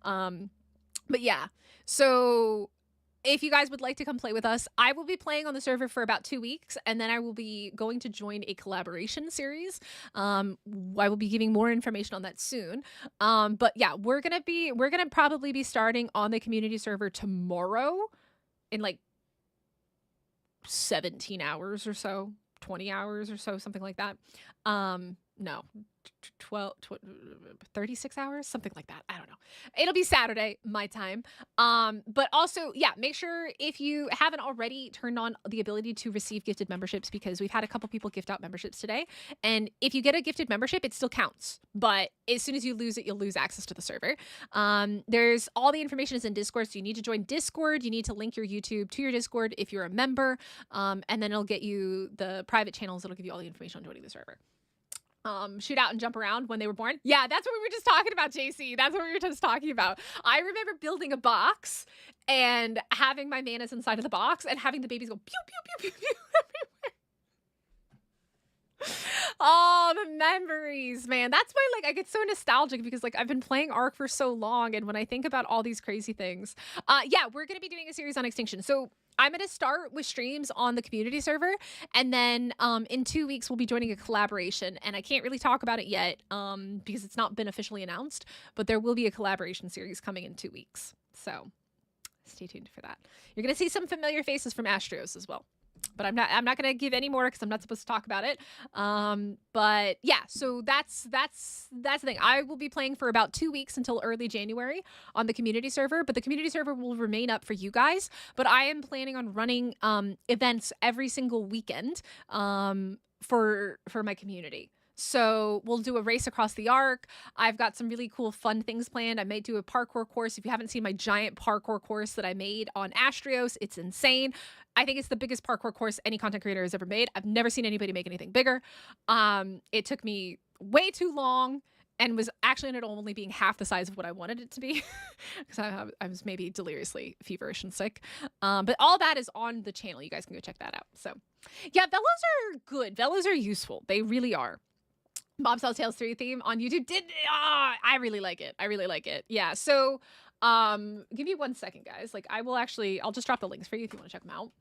But yeah, so if you guys would like to come play with us, I will be playing on the server for about 2 weeks, and then I will be going to join a collaboration series. I will be giving more information on that soon. But yeah, we're gonna probably be starting on the community server tomorrow in like 17 hours or so, 20 hours or so, something like that. No, 36 hours, something like that. I don't know. It'll be Saturday, my time. But also, yeah, make sure if you haven't already turned on the ability to receive gifted memberships, because we've had a couple people gift out memberships today. And if you get a gifted membership, it still counts. But as soon as you lose it, you'll lose access to the server. There's all the information is in Discord. So you need to join Discord. You need to link your YouTube to your Discord if you're a member. And then it'll get you the private channels. It'll give you all the information on joining the server. Shoot out and jump around when they were born. Yeah, that's what we were just talking about, JC. That's what we were just talking about. I remember building a box and having my manas inside of the box and having the babies go pew, pew, pew, pew, pew everywhere. Oh, the memories, man. That's why, like, I get so nostalgic, because like I've been playing Ark for so long, and when I think about all these crazy things, yeah, we're gonna be doing a series on Extinction. So I'm going to start with streams on the community server, and then in 2 weeks we'll be joining a collaboration, and I can't really talk about it yet because it's not been officially announced, but there will be a collaboration series coming in 2 weeks. So stay tuned for that. You're going to see some familiar faces from Astros as well. But I'm not going to give any more, because I'm not supposed to talk about it. But yeah, so that's the thing. I will be playing for about 2 weeks until early January on the community server, but the community server will remain up for you guys. But I am planning on running events every single weekend for my community. So we'll do a race across the Ark. I've got some really cool fun things planned. I may do a parkour course. If you haven't seen my giant parkour course that I made on Astrios, it's insane. I think it's the biggest parkour course any content creator has ever made. I've never seen anybody make anything bigger. It took me way too long, and was actually ended up only being half the size of what I wanted it to be, because I was maybe deliriously feverish and sick. But all that is on the channel. You guys can go check that out. So yeah, Velos are good. Velos are useful. They really are. Bob's Tales 3 theme on YouTube I really like it. I really like it. Yeah. So give me 1 second, guys. Like, I'll just drop the links for you if you want to check them out.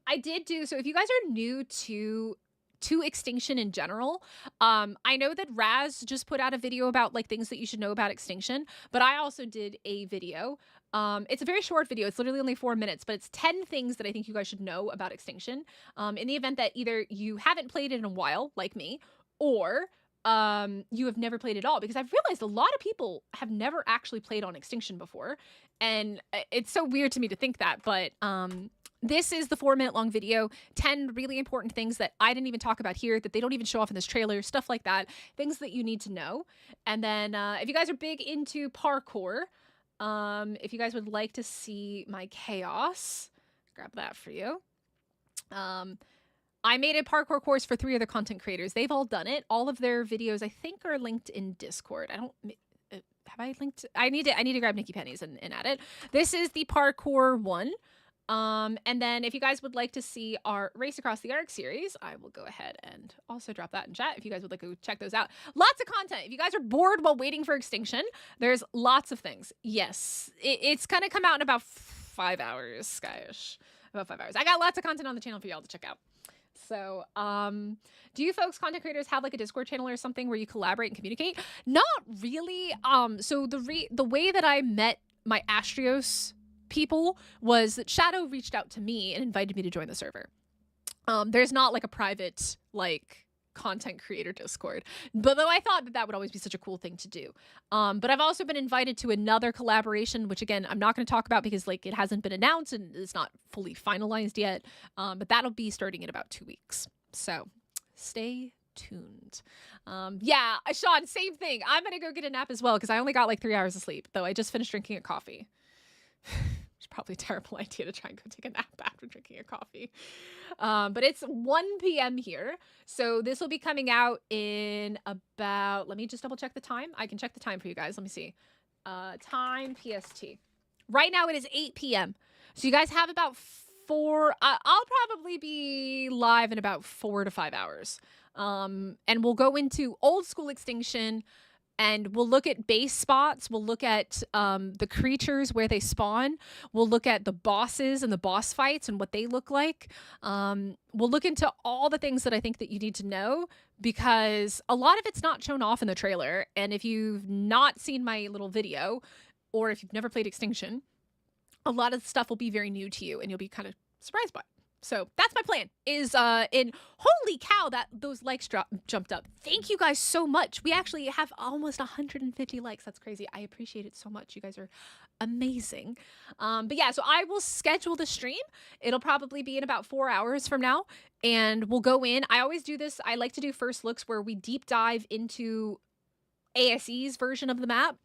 I did do, so if you guys are new to Extinction in general, I know that Raz just put out a video about like things that you should know about Extinction, but I also did a video. It's a very short video. It's literally only 4 minutes, but it's 10 things that I think you guys should know about Extinction. In the event that either you haven't played it in a while, like me, or you have never played at all, because I've realized a lot of people have never actually played on Extinction before, and it's so weird to me to think that, but this is the 4-minute long video, 10 really important things that I didn't even talk about here, that they don't even show off in this trailer, stuff like that, things that you need to know. And then if you guys are big into parkour, if you guys would like to see my chaos, grab that for you. I made a parkour course for 3 other content creators. They've all done it. All of their videos, I think, are linked in Discord. I don't... Have I linked? I need to grab Nikki Penny's and add it. This is the parkour one. And then if you guys would like to see our Race Across the Ark series, I will go ahead and also drop that in chat if you guys would like to check those out. Lots of content. If you guys are bored while waiting for Extinction, there's lots of things. Yes, it's going to come out in about 5 hours, guys. About 5 hours. I got lots of content on the channel for y'all to check out. So, do you folks, content creators, have like a Discord channel or something where you collaborate and communicate? Not really. So the way that I met my Astrios people was that Shadow reached out to me and invited me to join the server. There's not like a private like content creator Discord, but though I thought that would always be such a cool thing to do. But I've also been invited to another collaboration, which again, I'm not going to talk about because like it hasn't been announced and it's not fully finalized yet. But that'll be starting in about 2 weeks. So stay tuned. Yeah, Sean, same thing. I'm going to go get a nap as well because I only got like 3 hours of sleep, though I just finished drinking a coffee. It's probably a terrible idea to try and go take a nap after drinking a coffee. But it's 1 p.m. here. So this will be coming out in about, let me just double check the time. I can check the time for you guys. Let me see. Time PST. Right now it is 8 p.m. So you guys have about I'll probably be live in about 4 to 5 hours. And we'll go into old school Extinction. And we'll look at base spots. We'll look at the creatures where they spawn. We'll look at the bosses and the boss fights and what they look like. We'll look into all the things that I think that you need to know because a lot of it's not shown off in the trailer. And if you've not seen my little video or if you've never played Extinction, a lot of the stuff will be very new to you and you'll be kind of surprised by it. So that's my plan is holy cow, that those likes jumped up. Thank you guys so much. We actually have almost 150 likes. That's crazy. I appreciate it so much. You guys are amazing. But yeah, so I will schedule the stream. It'll probably be in about 4 hours from now and we'll go in. I always do this. I like to do first looks where we deep dive into ASE's version of the map.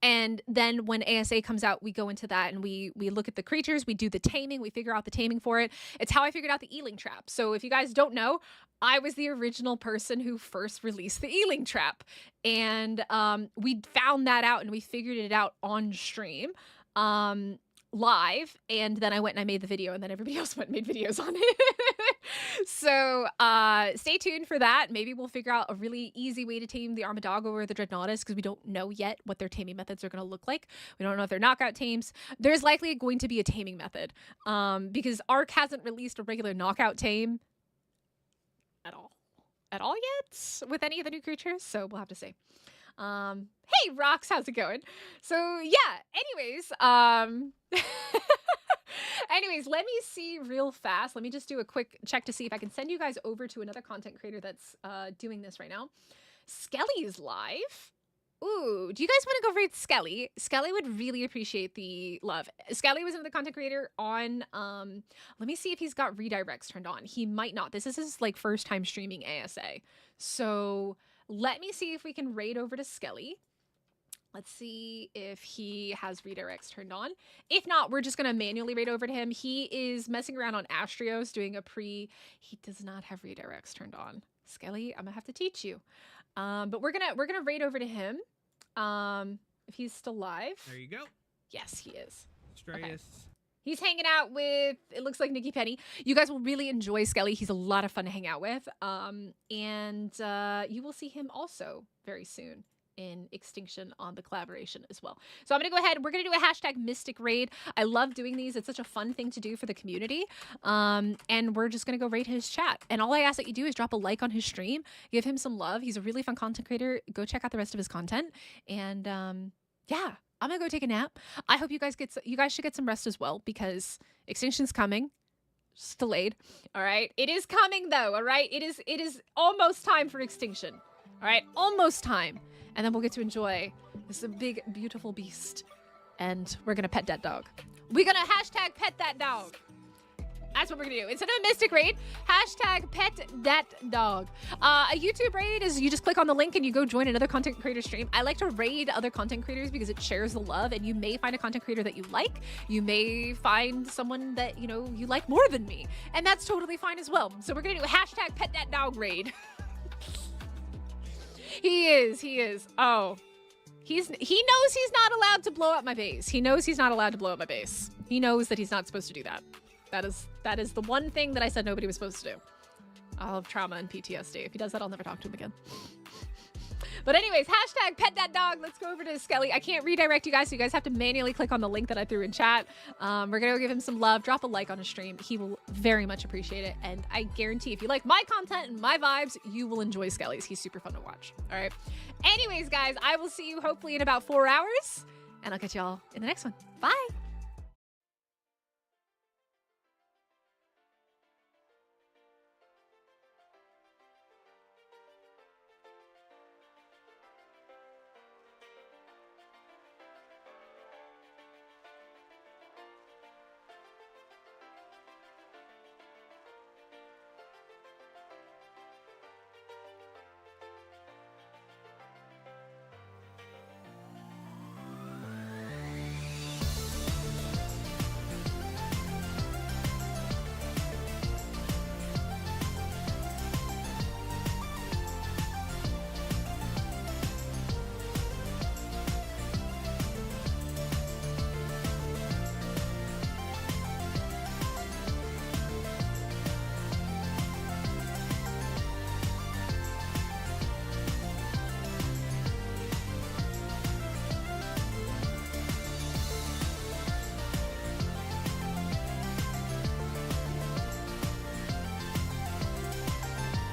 And then when ASA comes out, we go into that and we look at the creatures, we do the taming, we figure out the taming for it. It's how I figured out the Ealing trap. So if you guys don't know, I was the original person who first released the Ealing trap. And we found that out and we figured it out on stream. Live, and then I went and I made the video and then everybody else went and made videos on it. So stay tuned for that. Maybe we'll figure out a really easy way to tame the Armadoggo or the Dreadnaught because we don't know yet what their taming methods are going to look like. We don't know if they're knockout tames. There's likely going to be a taming method because Ark hasn't released a regular knockout tame at all yet with any of the new creatures. So we'll have to see. Hey Rox, how's it going? So yeah, anyways, let me see real fast. Let me just do a quick check to see if I can send you guys over to another content creator that's doing this right now. Skelly is live. Ooh, do you guys want to go raid Skelly? Skelly would really appreciate the love. Skelly was another content creator on, let me see if he's got redirects turned on. He might not. This is his like first time streaming ASA. So let me see if we can raid over to Skelly. Let's see if he has redirects turned on. If not, we're just going to manually raid over to him. He is messing around on Astrios doing he does not have redirects turned on. Skelly, I'm going to have to teach you. But we're going to raid over to him. If he's still live.
There you go.
Yes, he is.
Strayus.
Okay. He's hanging out with, it looks like Nikki Penny. You guys will really enjoy Skelly. He's a lot of fun to hang out with. And you will see him also very soon in Extinction on the collaboration as well. So I'm going to go ahead. We're going to do a hashtag Mystic Raid. I love doing these. It's such a fun thing to do for the community. And we're just going to go raid his chat. And all I ask that you do is drop a like on his stream. Give him some love. He's a really fun content creator. Go check out the rest of his content. And yeah. I'm gonna go take a nap. I hope you guys should get some rest as well because Extinction's coming. Just delayed. All right. It is coming though. All right. It is almost time for Extinction. All right. Almost time. And then we'll get to enjoy this big, beautiful beast. And we're gonna pet that dog. We're gonna hashtag pet that dog. That's what we're gonna do. Instead of a Mystic Raid, hashtag pet that dog. A YouTube raid is you just click on the link and you go join another content creator stream. I like to raid other content creators because it shares the love and you may find a content creator that you like. You may find someone that, you know, you like more than me. And that's totally fine as well. So we're gonna do a hashtag pet that dog raid. He is. Oh. He knows he's not allowed to blow up my base. He knows he's not allowed to blow up my base. He knows that he's not supposed to do that. That is the one thing that I said nobody was supposed to do. I'll have trauma and PTSD. If he does that, I'll never talk to him again. But anyways, hashtag pet that dog. Let's go over to Skelly. I can't redirect you guys, so you guys have to manually click on the link that I threw in chat. We're going to go give him some love. Drop a like on his stream. He will very much appreciate it. And I guarantee if you like my content and my vibes, you will enjoy Skelly's. He's super fun to watch. All right. Anyways, guys, I will see you hopefully in about 4 hours. And I'll catch y'all in the next one. Bye.